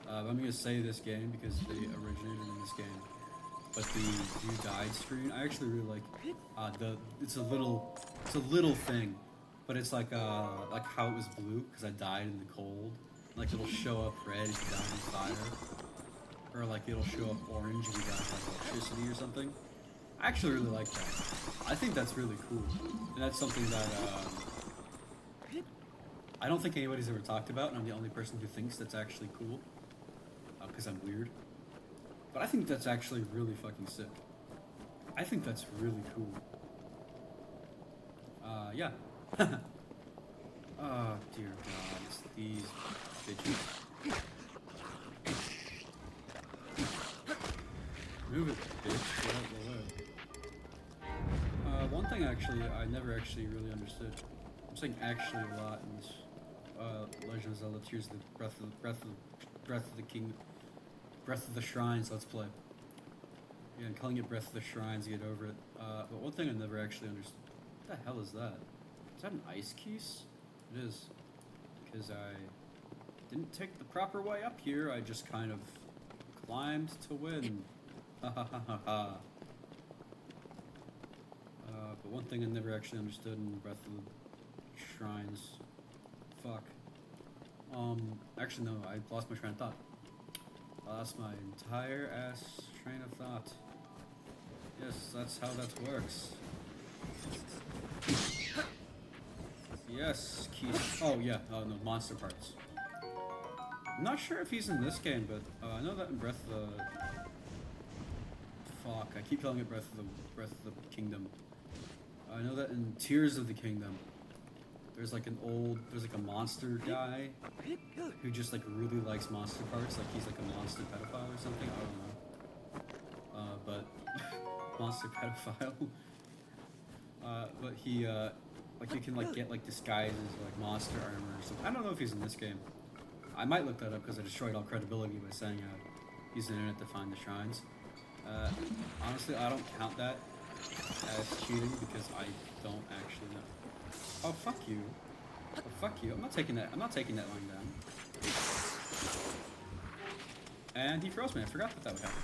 I'm gonna say this game because they originated in this game. But the you died screen, I actually really like. It's a little thing, but it's like how it was blue because I died in the cold. It'll show up red if you die in fire, or it'll show up orange if you die in electricity or something. I actually really like that. I think that's really cool, and that's something that I don't think anybody's ever talked about, and I'm the only person who thinks that's actually cool, because I'm weird. But I think that's actually really fucking sick. I think that's really cool. Yeah. Oh, dear God. It's these bitches. Move it, bitch. Get out of the way. One thing actually, I never actually really understood. I'm saying actually a lot in this Legend of Zelda Tears of the Breath of the Shrines. Let's play. Yeah, and calling it Breath of the Shrines, get over it. But one thing I never actually understood. What the hell is that? Is that an ice keys? It is. Because I didn't take the proper way up here. I just kind of climbed to win. Ha ha ha ha ha. But one thing I never actually understood in Breath of the Shrines. Fuck. Actually no, I lost my train of thought. I lost my entire ass train of thought. Yes, that's how that works. Yes, keys. Oh yeah, no, monster parts. I'm not sure if he's in this game, but I know that in Breath of the... Fuck, I keep calling it Breath of the Kingdom. I know that in Tears of the Kingdom, there's like a monster guy who just like really likes monster parts, like he's like a monster pedophile or something, I don't know. But monster pedophile. But he like you can like get like disguises like monster armor or something. I don't know if he's in this game. I might look that up because I destroyed all credibility by saying he's in it to find the shrines. Honestly, I don't count that as cheating because I don't actually know. Oh fuck you! Oh fuck you! I'm not taking that line down. And he froze me. I forgot that would happen.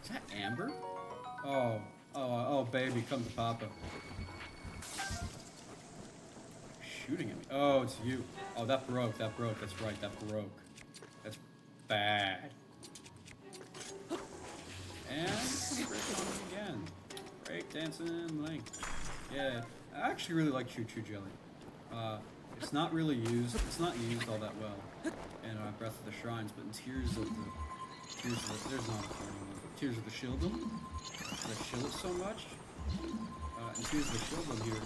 Is that Amber? Oh, baby, come to Papa. Shooting at me. Oh, it's you. Oh, that broke. That's right. That broke. That's bad. And break on again. Break dancing, Link. Yeah, I actually really like Choo Choo Jelly. It's not really used. It's not used all that well in Breath of the Shrines, but in Tears of the there's not a funny one. Tears of the Shieldom. I shield it so much. In Tears of the Shieldom here,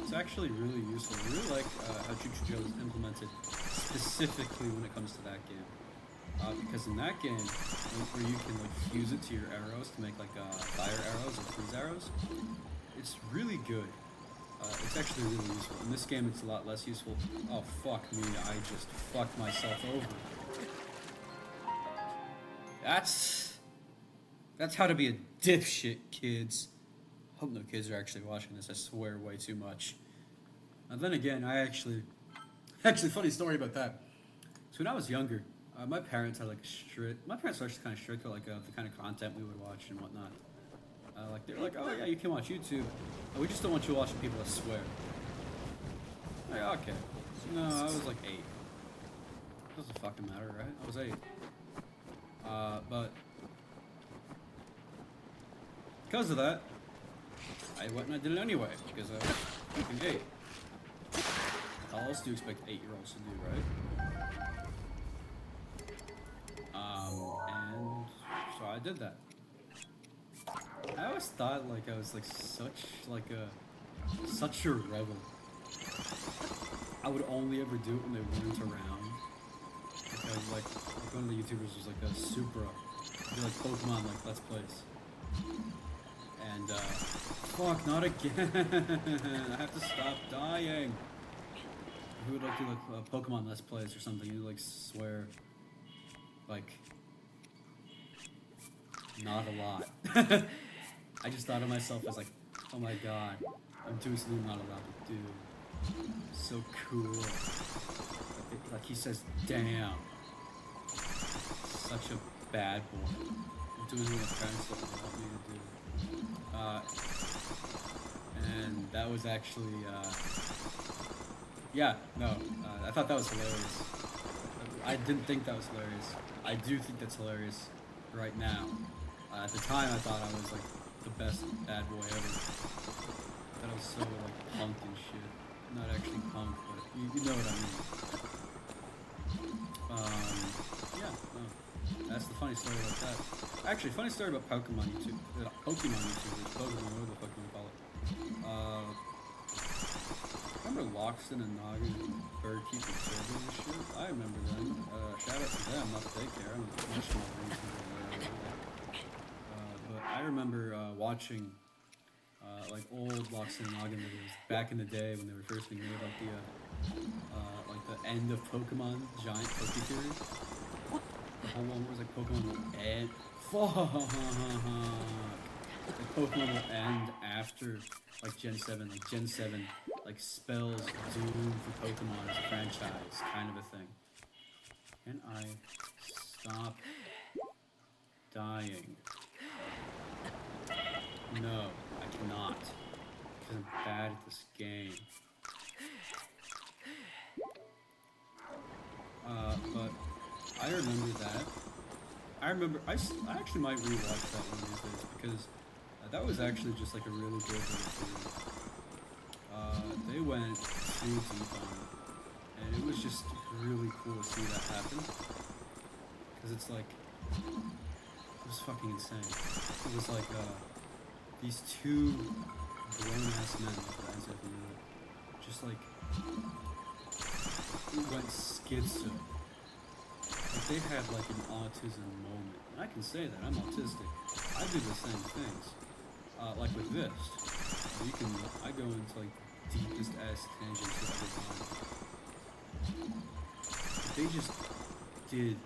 it's actually really useful. I really like how Choo Choo Jelly is implemented specifically when it comes to that game. Because in that game, where you can like fuse it to your arrows to make like fire arrows or freeze arrows, it's really good. It's actually really useful. In this game, it's a lot less useful. Oh fuck me! I just fucked myself over. That's how to be a dipshit, kids. Hope no kids are actually watching this. I swear way too much. And then again, actually, funny story about that. So when I was younger, my parents had like my parents were actually kind of strict about like the kind of content we would watch and whatnot. Like they're like, oh yeah, you can watch YouTube. We just don't want you watching people that swear. Like, okay. No, I was like 8. It doesn't fucking matter, right? I was 8. But because of that, I went and I did it anyway because I was fucking 8. How else do you expect 8-year-olds to do, right? And so I did that. I always thought like I was like such a rebel. I would only ever do it when they weren't around. Like one of the YouTubers was like a Supra. He'd be like Pokemon, like Let's Plays. And fuck, not again. I have to stop dying. Who would like do like Pokemon Let's Plays or something? You like swear like not a lot. I just thought of myself as like, oh my god, I'm doing something I'm not allowed to do. So cool. Like he says, damn. Such a bad boy. I'm doing what my parents don't want me to do. And that was actually, yeah, no, I thought that was hilarious. I didn't think that was hilarious. I do think that's hilarious right now. At the time, I thought I was like the best bad boy ever. That I was so like punk and shit. Not actually punk, but you know what I mean. Yeah, no. That's the funny story about that. Actually, funny story about Pokemon YouTube. Pokemon YouTubers, Pokemon, whatever the fuck you want to call it. Remember Loxton and Noggin and Birdkeep and Silver and shit? I remember them. Shout out to them, not that they care. I'm emotional. But I remember watching like old Lost and Login videos back in the day when they were first being made, like the end of Pokemon Giant Poketheory. The whole one was like Pokemon will end. Fuck. Like Pokemon will end after like Gen 7. Like Gen 7 like spells doom for Pokemon as a franchise, kind of a thing. Can I stop dying? No, I cannot. Because I'm bad at this game. But I remember that. I actually might rewatch that one these days because that was actually just like a really good little series. They went too deep on it. And it was just really cool to see that happen. Because it's like, it was fucking insane. It was like, these two grown-ass men, just like, went schizo. Like they had like an autism moment. And I can say that, I'm autistic. I do the same things. Like with this. I go into like deepest ass tangents all the time. They just did,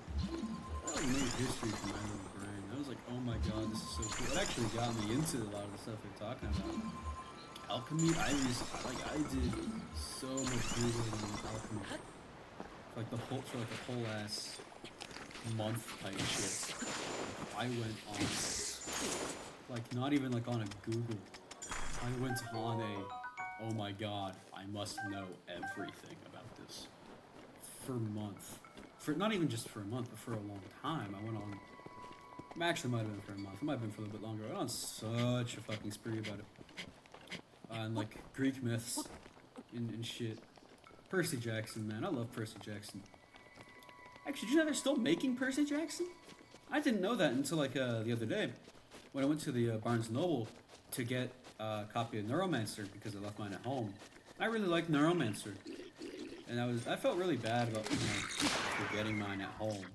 like made history for my little brain. I was like, oh my god, this is so cool. It actually got me into a lot of the stuff they're talking about. Alchemy, I did so much Googling on alchemy. Like the whole ass month type shit. I went on, like not even like on a Google. I went on a, oh my god, I must know everything about this. For a month. For not even just for a month, but for a long time. I went on, actually might have been for a month. It might have been for a little bit longer. I went on such a fucking spree about it. And like Greek myths and shit. Percy Jackson, man. I love Percy Jackson. Actually, did you know they're still making Percy Jackson? I didn't know that until like the other day when I went to the Barnes & Noble to get a copy of Neuromancer because I left mine at home. I really like Neuromancer. And I felt really bad about forgetting mine at home.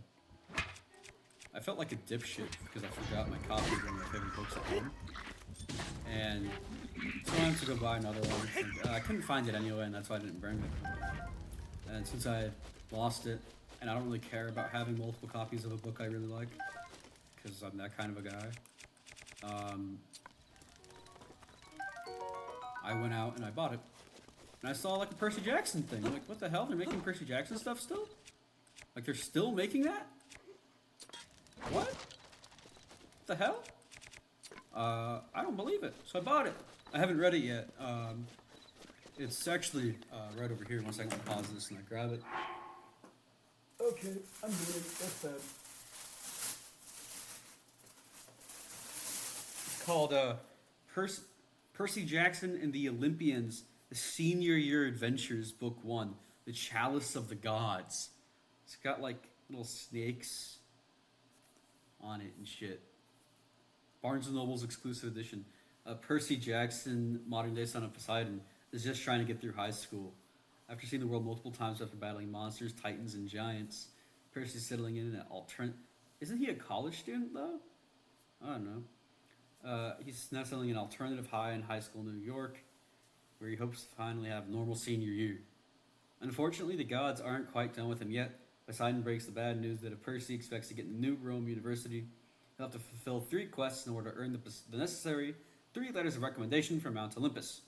I felt like a dipshit because I forgot my copy of one of my favorite books at home. And so I had to go buy another one. And, I couldn't find it anyway, and that's why I didn't bring it. And since I lost it, and I don't really care about having multiple copies of a book I really like, because I'm that kind of a guy, I went out and I bought it. And I saw like a Percy Jackson thing. I'm like, what the hell? They're making Percy Jackson stuff still? Like they're still making that? What? What the hell? I don't believe it. So I bought it. I haven't read it yet. It's actually right over here. 1 second, I'll pause this and I grab it. Okay, I'm doing it. That's bad. It's called Percy Jackson and the Olympians, the Senior Year Adventures, Book 1, The Chalice of the Gods. It's got like little snakes on it and shit. Barnes & Noble's exclusive edition. Percy Jackson, modern day son of Poseidon, is just trying to get through high school. After seeing the world multiple times after battling monsters, titans, and giants, Percy's settling in an alternate... Isn't he a college student, though? I don't know. He's now settling in alternative high in high school New York, where he hopes to finally have normal senior year. Unfortunately, the gods aren't quite done with him yet. Poseidon breaks the bad news that if Percy expects to get into New Rome University, he'll have to fulfill 3 quests in order to earn the necessary 3 letters of recommendation from Mount Olympus.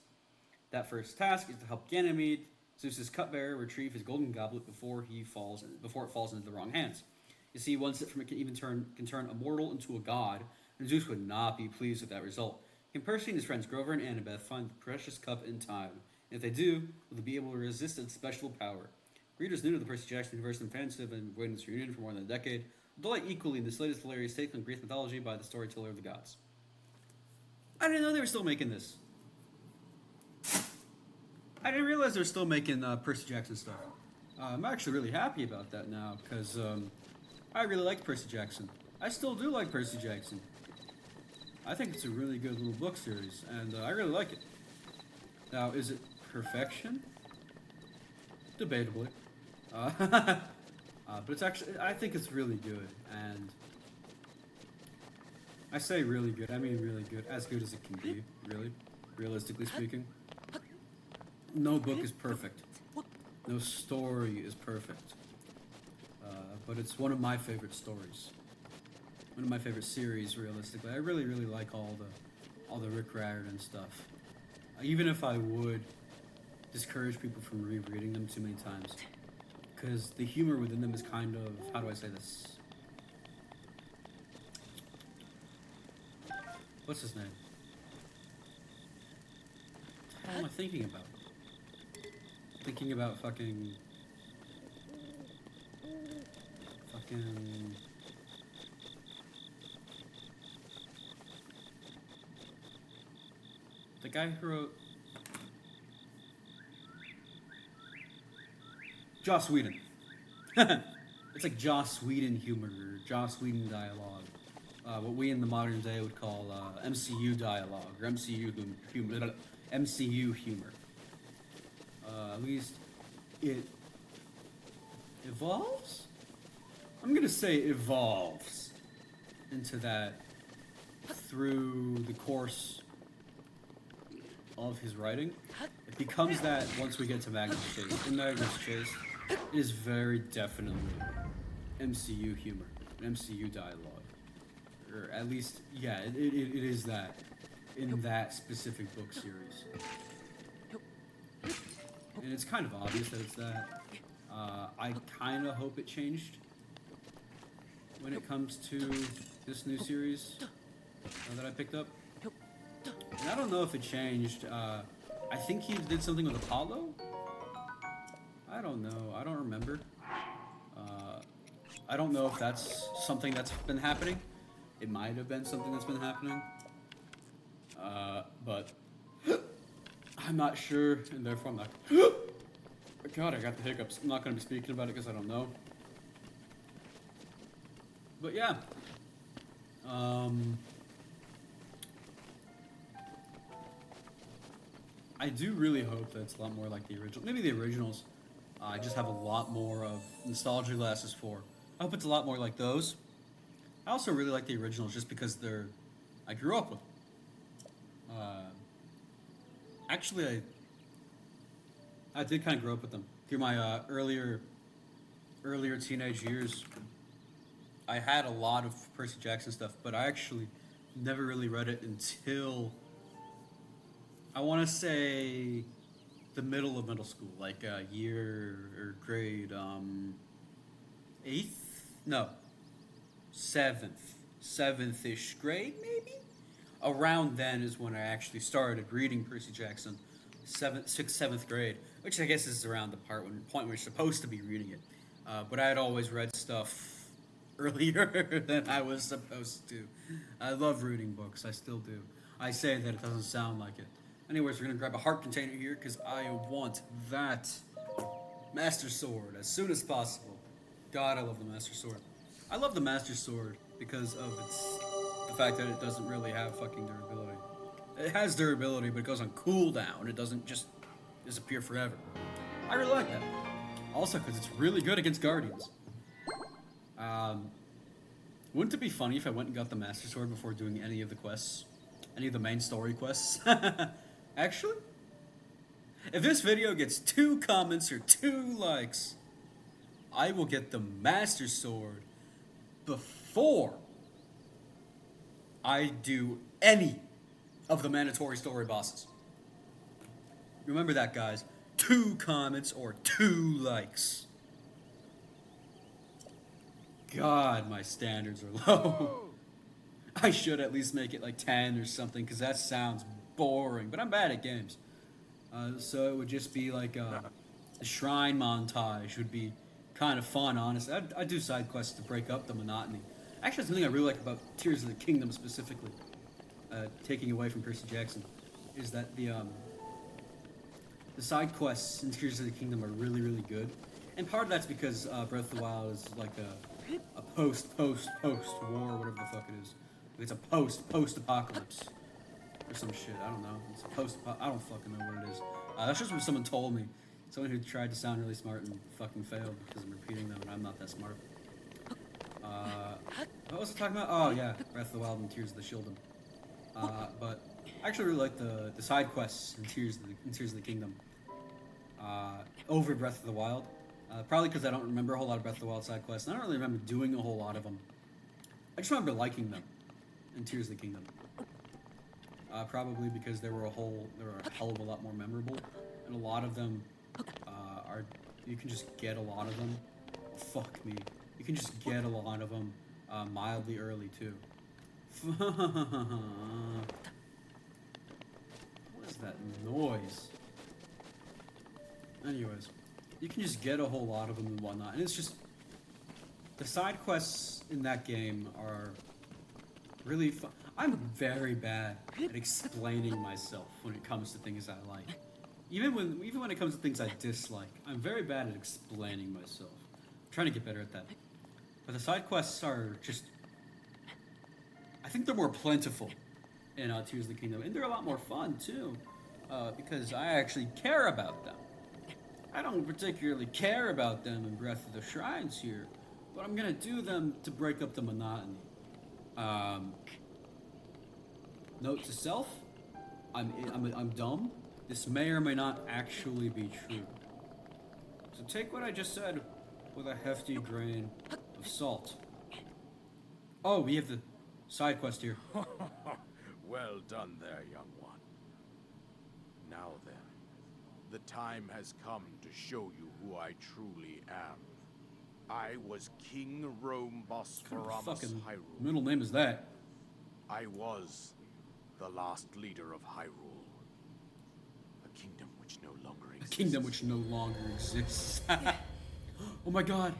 That first task is to help Ganymede, Zeus's cupbearer, retrieve his golden goblet before it falls into the wrong hands. You see, one sip from it can turn a mortal into a god, and Zeus would not be pleased with that result. Can Percy and his friends Grover and Annabeth find the precious cup in time? And if they do, will they be able to resist its special power? Readers new to the Percy Jackson universe and fans who have been waiting this reunion for more than a decade will delight equally in this latest hilarious take on Greek mythology by the storyteller of the gods. I didn't know they were still making this. I didn't realize they were still making Percy Jackson stuff. I'm actually really happy about that now, because I really like Percy Jackson. I still do like Percy Jackson. I think it's a really good little book series, and I really like it. Now, is it perfection? Debatably. But it's actually, I think it's really good, and I say really good. I mean really good. As good as it can be. Really, realistically speaking. No book is perfect. No story is perfect. But it's one of my favorite stories. One of my favorite series, realistically. I really, really like all the Rick Riordan stuff. Even if I would discourage people from rereading them too many times, because the humor within them is kind of, how do I say this? What's his name? What the hell am I thinking about? Thinking about fucking the guy who wrote Joss Whedon. It's like Joss Whedon humor, or Joss Whedon dialogue. What we in the modern day would call MCU dialogue, or MCU humor. MCU humor. At least it evolves? I'm gonna say evolves into that through the course of his writing. It becomes that once we get to Magnus Chase. In Magnus Chase, it is very definitely MCU humor, MCU dialogue. Or at least, yeah, it is that in that specific book series. And it's kind of obvious that it's that. I kind of hope it changed when it comes to this new series that I picked up. And I don't know if it changed. I think he did something with Apollo? I don't know. I don't remember. I don't know if that's something that's been happening. It might have been something that's been happening. But I'm not sure, and therefore I'm not... God, I got the hiccups. I'm not going to be speaking about it because I don't know. But yeah. I do really hope that it's a lot more like the original. Maybe the originals I just have a lot more of nostalgia glasses for. I hope it's a lot more like those. I also really like the originals just because I grew up with them. Actually, I did kind of grow up with them. Through my earlier teenage years, I had a lot of Percy Jackson stuff, but I actually never really read it until, I want to say, the middle of middle school, like year or grade 8th? No, 7th-ish grade, maybe? Around then is when I actually started reading Percy Jackson, 6th, 7th grade, which I guess is around the point where you're supposed to be reading it. But I had always read stuff earlier than I was supposed to. I love reading books, I still do. I say that it doesn't sound like it. Anyways, we're going to grab a heart container here because I want that Master Sword as soon as possible. God, I love the Master Sword. I love the Master Sword because of the fact that it doesn't really have fucking durability. It has durability, but it goes on cooldown. It doesn't just disappear forever. I really like that. Also, because it's really good against Guardians. Wouldn't it be funny if I went and got the Master Sword before doing any of the quests? Any of the main story quests? Actually, if this video gets 2 comments or 2 likes, I will get the Master Sword before I do any of the mandatory story bosses. Remember that, guys. 2 comments or 2 likes. God, my standards are low. I should at least make it like 10 or something, because that sounds boring. But I'm bad at games. So it would just be like the shrine montage would be kind of fun, honestly. I do side quests to break up the monotony. Actually, something I really like about Tears of the Kingdom specifically, taking away from Percy Jackson, is that the side quests in Tears of the Kingdom are really, really good. And part of that's because Breath of the Wild is like a post-war, whatever the fuck it is. It's a post-apocalypse. Or some shit, I don't know. It's a I don't fucking know what it is. That's just what someone told me. Someone who tried to sound really smart and fucking failed because I'm repeating them and I'm not that smart. What was I talking about? Oh yeah, Breath of the Wild and Tears of the Shieldom. But I actually really like the side quests in Tears of the Kingdom over Breath of the Wild. Probably because I don't remember a whole lot of Breath of the Wild side quests. And I don't really remember doing a whole lot of them. I just remember liking them in Tears of the Kingdom. Probably because they were a hell of a lot more memorable, and a lot of them you can just get a lot of them. Fuck me, you can just get a lot of them mildly early too. What is that noise? Anyways, you can just get a whole lot of them and whatnot, and it's just the side quests in that game are really fun. I'm very bad at explaining myself when it comes to things I like. Even when it comes to things I dislike, I'm very bad at explaining myself. I'm trying to get better at that. But the side quests are just, I think they're more plentiful in Tears of the Kingdom, and they're a lot more fun too, because I actually care about them. I don't particularly care about them in Breath of the Shrines here, but I'm gonna do them to break up the monotony. Note to self: I'm dumb. This may or may not actually be true. So take what I just said with a hefty grain of salt. Oh, we have the side quest here. Well done there, young one. Now then, the time has come to show you who I truly am. I was King Rome What kind of Bosphoramus fucking Hyrule. middle name is that? I was the last leader of Hyrule. A kingdom which no longer A exists. kingdom which no longer exists. Oh my god.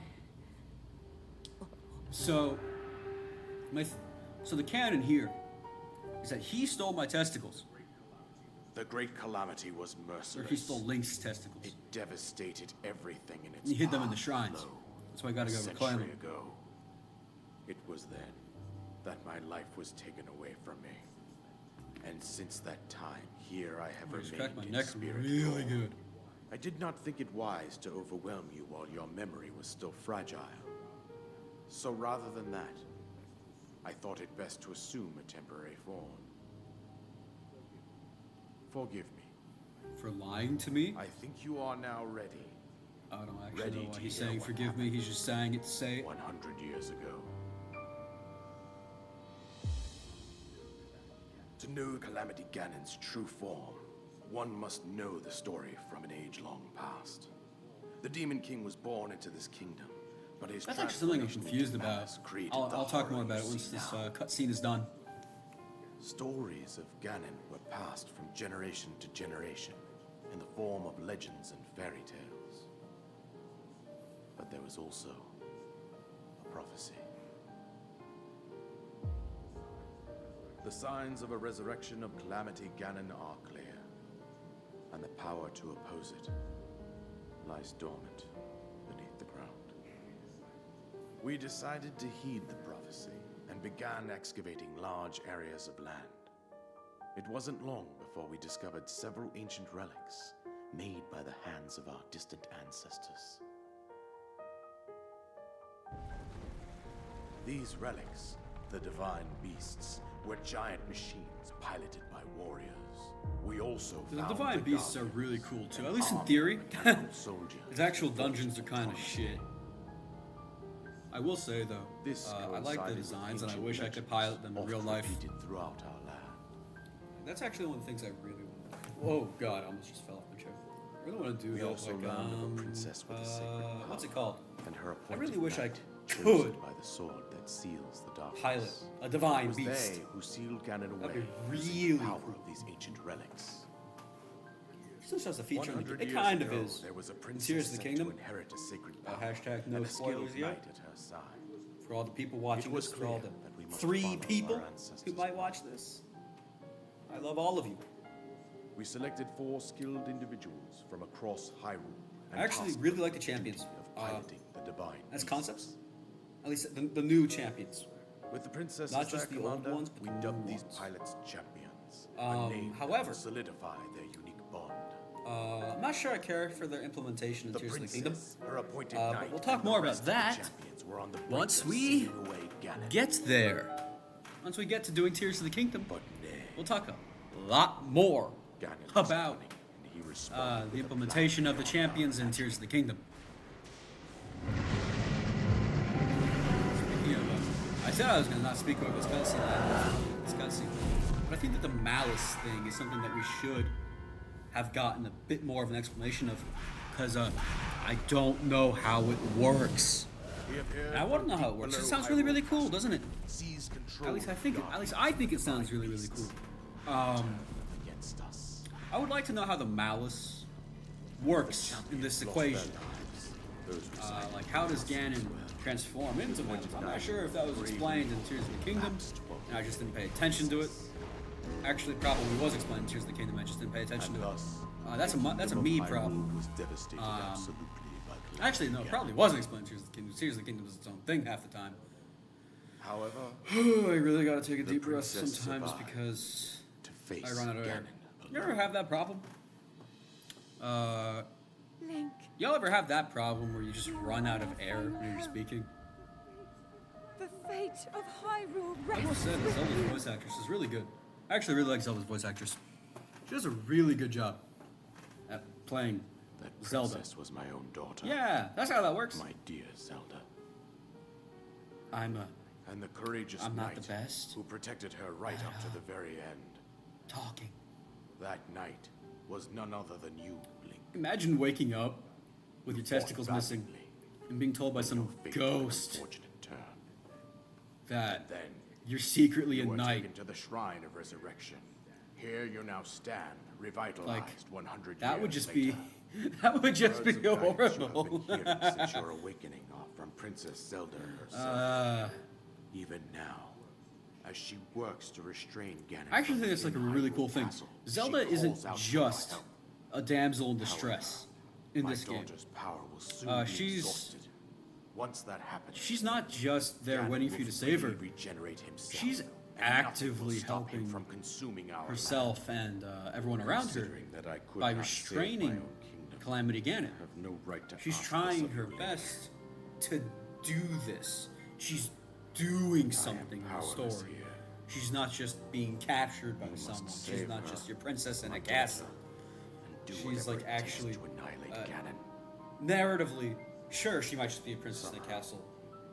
So, so the canon here is that he stole my testicles. The Great Calamity was Or merciless. he stole Link's testicles. It devastated everything in its He hid them in the path. shrines. Lo, That's why I gotta a go reclaim century them. ago, it was then that my life was taken away from me. And since that time, here I have I just remained cracked my in neck spirit. really good. I did not think it wise to overwhelm you while your memory was still fragile. So rather than that, I thought it best to assume a temporary form. Forgive me. For lying to me? I think you are now ready. I don't actually Ready know why to he's hear saying what forgive me. He's just saying it to say it. 100 years ago. To know Calamity Ganon's true form, one must know the story from an age-long past. The Demon King was born into this kingdom, but his That's actually something I'm transformation confused into about. malice created I'll the talk more horror about it you once see this now. cutscene is done. Stories of Ganon were passed from generation to generation in the form of legends and fairy tales. But there was also a prophecy. The signs of a resurrection of Calamity Ganon are clear, and the power to oppose it lies dormant beneath the ground. We decided to heed the prophecy and began excavating large areas of land. It wasn't long before we discovered several ancient relics made by the hands of our distant ancestors. These relics, the divine beasts, were giant machines piloted by warriors. We also The found divine the beasts are Guardians, really cool too, an at least in army theory. of mechanical soldiers. His actual forged dungeons are with kind of autonomy. shit. I will say though, This I like the coincided with designs and I ancient wish I could legends, pilot them in oft real life. repeated throughout our land. That's actually one of the things I really want. Oh god, I almost just fell off my chair. I really want to do We that. also like, learned of a princess with a sacred power. what's it called? And her I really appointed wish I knight, could chosen by the sword that seals the darkness. pilot a It divine was beast. they who sealed Ganon away. That'd be using really the power cool. of these ancient relics. Still shows a feature in the 100 game. It years kind of ago, is. There was a In princess Tears of the set Kingdom. to inherit a sacred Uh, power. hashtag no and a skilled spoilers yet. knight at her side. For all the people watching was this, for all clear that we the must 3 follow people our who ancestors' might watch this, I love all of you. We selected 4 skilled individuals from across Hyrule. And I actually tasked really them like the with champions. duty of piloting the divine As beasts. concepts, at least the new champions. With the princess Not as just their the old commander, ones, but we the dubbed new these ones. pilots champions. However- solidify their unique bond. I'm not sure I care for their implementation in The Tears of the Kingdom. princess, her appointed But knight, we'll talk and the more rest about of the that champions were on the brink once of we sealing away Ganon. get there. Once we get to doing Tears of the Kingdom, But nay, we'll talk a lot more Ganon was about cunning, and he responded the with a implementation of the champions in Tears of the Kingdom. Speaking of, I said I was going to not speak about this cutscene, but I think that the malice thing is something that we should have gotten a bit more of an explanation of, because I don't know how it works. He appeared And I want to know from how it deep works. It below sounds really, really Hyrule cool, Castle, doesn't it? seized control At least I of think. the At least I think it sounds really, really cool. against us. I would like to know how the malice works in this equation. Like, how does Ganon transform into malice? I'm not sure if that was explained in Tears of the Kingdom, and I just didn't pay attention to it. Actually, probably was explained in Tears of the Kingdom. I just didn't pay attention to it. That's a me problem. Actually, no, it probably wasn't explained in Tears of the Kingdom. Tears of the Kingdom is its own thing half the time. However, I really gotta take a The deep breath princess sometimes survived because to face I run out of air. Ganon You ever have that problem? Link, Y'all ever have that problem where you just run out of air when you're speaking? the fate of Hyrule I will rests say that with Zelda's you. voice actress is really good. I actually really like Zelda's voice actress. She does a really good job at playing That Zelda. princess was my own daughter. Yeah, that's how that works. My dear Zelda. I'm And the courageous I'm not knight the best. who protected her right up to the very end. talking. That knight was none other than you, Link. Imagine waking up with your testicles missing Valiantly, and being told by some your fate took an ghost unfortunate turn. that Then you're secretly a you were knight. taken to the Shrine of Resurrection. Here you now stand, revitalized 100 That years would just later. be that would just be Words of guidance you have horrible. been hearing since your awakening are from Princess Zelda herself. Even now, as she works to restrain Ganon. I actually from think it's like a within really Hyrule cool thing. Castle, she Zelda isn't calls out for just help. a damsel in distress in My this game. daughter's power will soon be she's- exhausted. Once that happens, She's not just there Ganon waiting for you will to save her. freely regenerate himself, She's and nothing will actively stop him helping from consuming our herself and everyone land. around her Considering that I could by not save my restraining own kingdom, Calamity Ganon. I have no right to She's ask trying this her of you. best to do this. She's doing something in the powerless story. here. She's not just being captured by You must someone. She's save not her, just your princess in my a castle. and do She's whatever like it takes actually to annihilate Ganon. narratively, sure, she might just be a princess in a castle,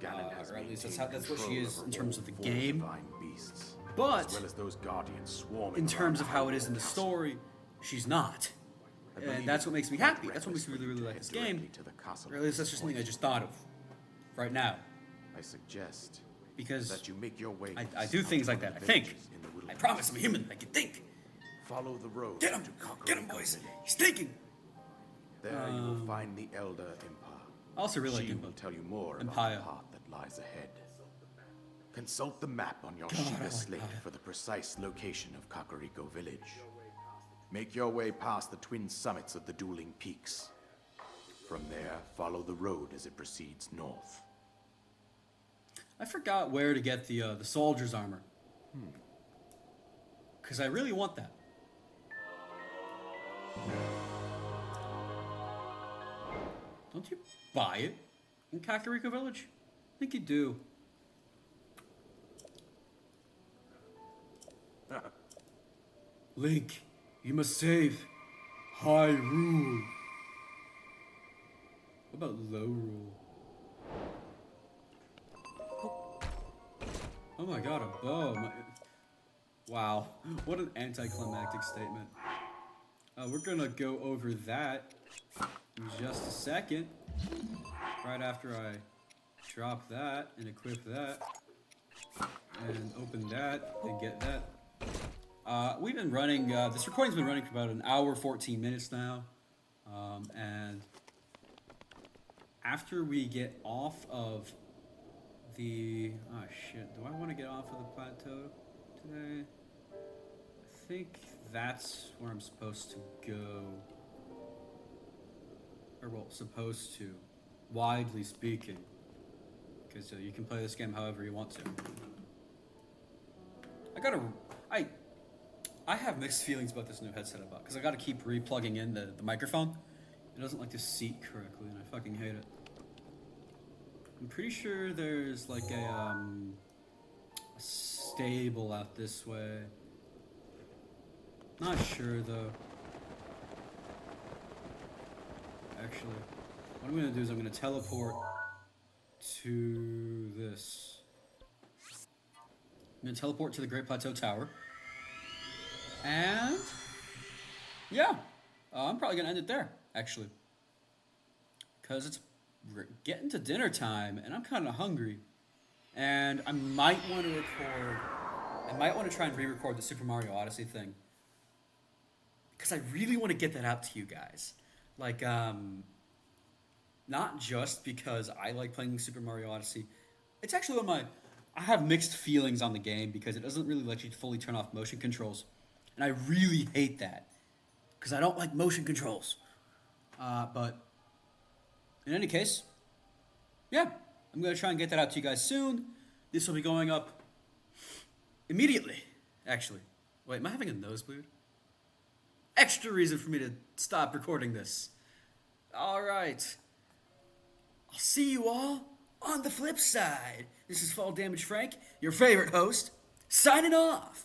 Ganon has or at least maintained that's what she control is over in terms all of the four game. divine beasts, But as well as those guardians swarming in terms around of how it is in the Hyrule story, she's not. I believe And that's it what makes me quite happy. That's what makes me really, really like reckless this to head game. directly to the castle Or at least that's just something I just thought of right now. I suggest Because that you make your way. I do things like that. I think. I promise I'm a human. I can think. Follow the road Get him! to Kakariko Get him, boys! Village. He's thinking! There you will find the Elder Impa. I also really like She Impa. will tell you more about Empire. the path that lies ahead. Consult the map on your God, I Shiva like slate Empire. for the precise location of Kakariko Village. Make your way past the twin summits of the dueling peaks. From there, follow the road as it proceeds north. I forgot where to get the soldier's armor. Because I really want that. Don't you buy it in Kakariko Village? I think you do. Link, you must save Hyrule. What about Lorule? Oh my god, a bow. Wow, what an anticlimactic statement. We're gonna go over that in just a second. Right after I drop that and equip that. And open that and get that. We've been running, this recording's been running for about an hour, 14 minutes now. And after we get off of the, oh shit, do I want to get off of the plateau today? I think that's where I'm supposed to go. Or well, supposed to, widely speaking. Because you can play this game however you want to. I have mixed feelings about this new headset I bought because I got to keep re-plugging in the microphone. It doesn't like to seat correctly, and I fucking hate it. I'm pretty sure there's like a stable out this way. Not sure though. Actually, what I'm gonna do is I'm gonna teleport to this. I'm gonna teleport to the Great Plateau Tower. And yeah, I'm probably gonna end it there, actually. Because it's getting to dinner time and I'm kind of hungry. And I might want to try and re-record the Super Mario Odyssey thing. Because I really want to get that out to you guys. Like, not just because I like playing Super Mario Odyssey. It's actually I have mixed feelings on the game because it doesn't really let you fully turn off motion controls. And I really hate that. Because I don't like motion controls. But in any case, yeah, I'm going to try and get that out to you guys soon. This will be going up immediately, actually. Wait, am I having a nosebleed? Extra reason for me to stop recording this. All right. I'll see you all on the flip side. This is Fall Damage Frank, your favorite host, signing off.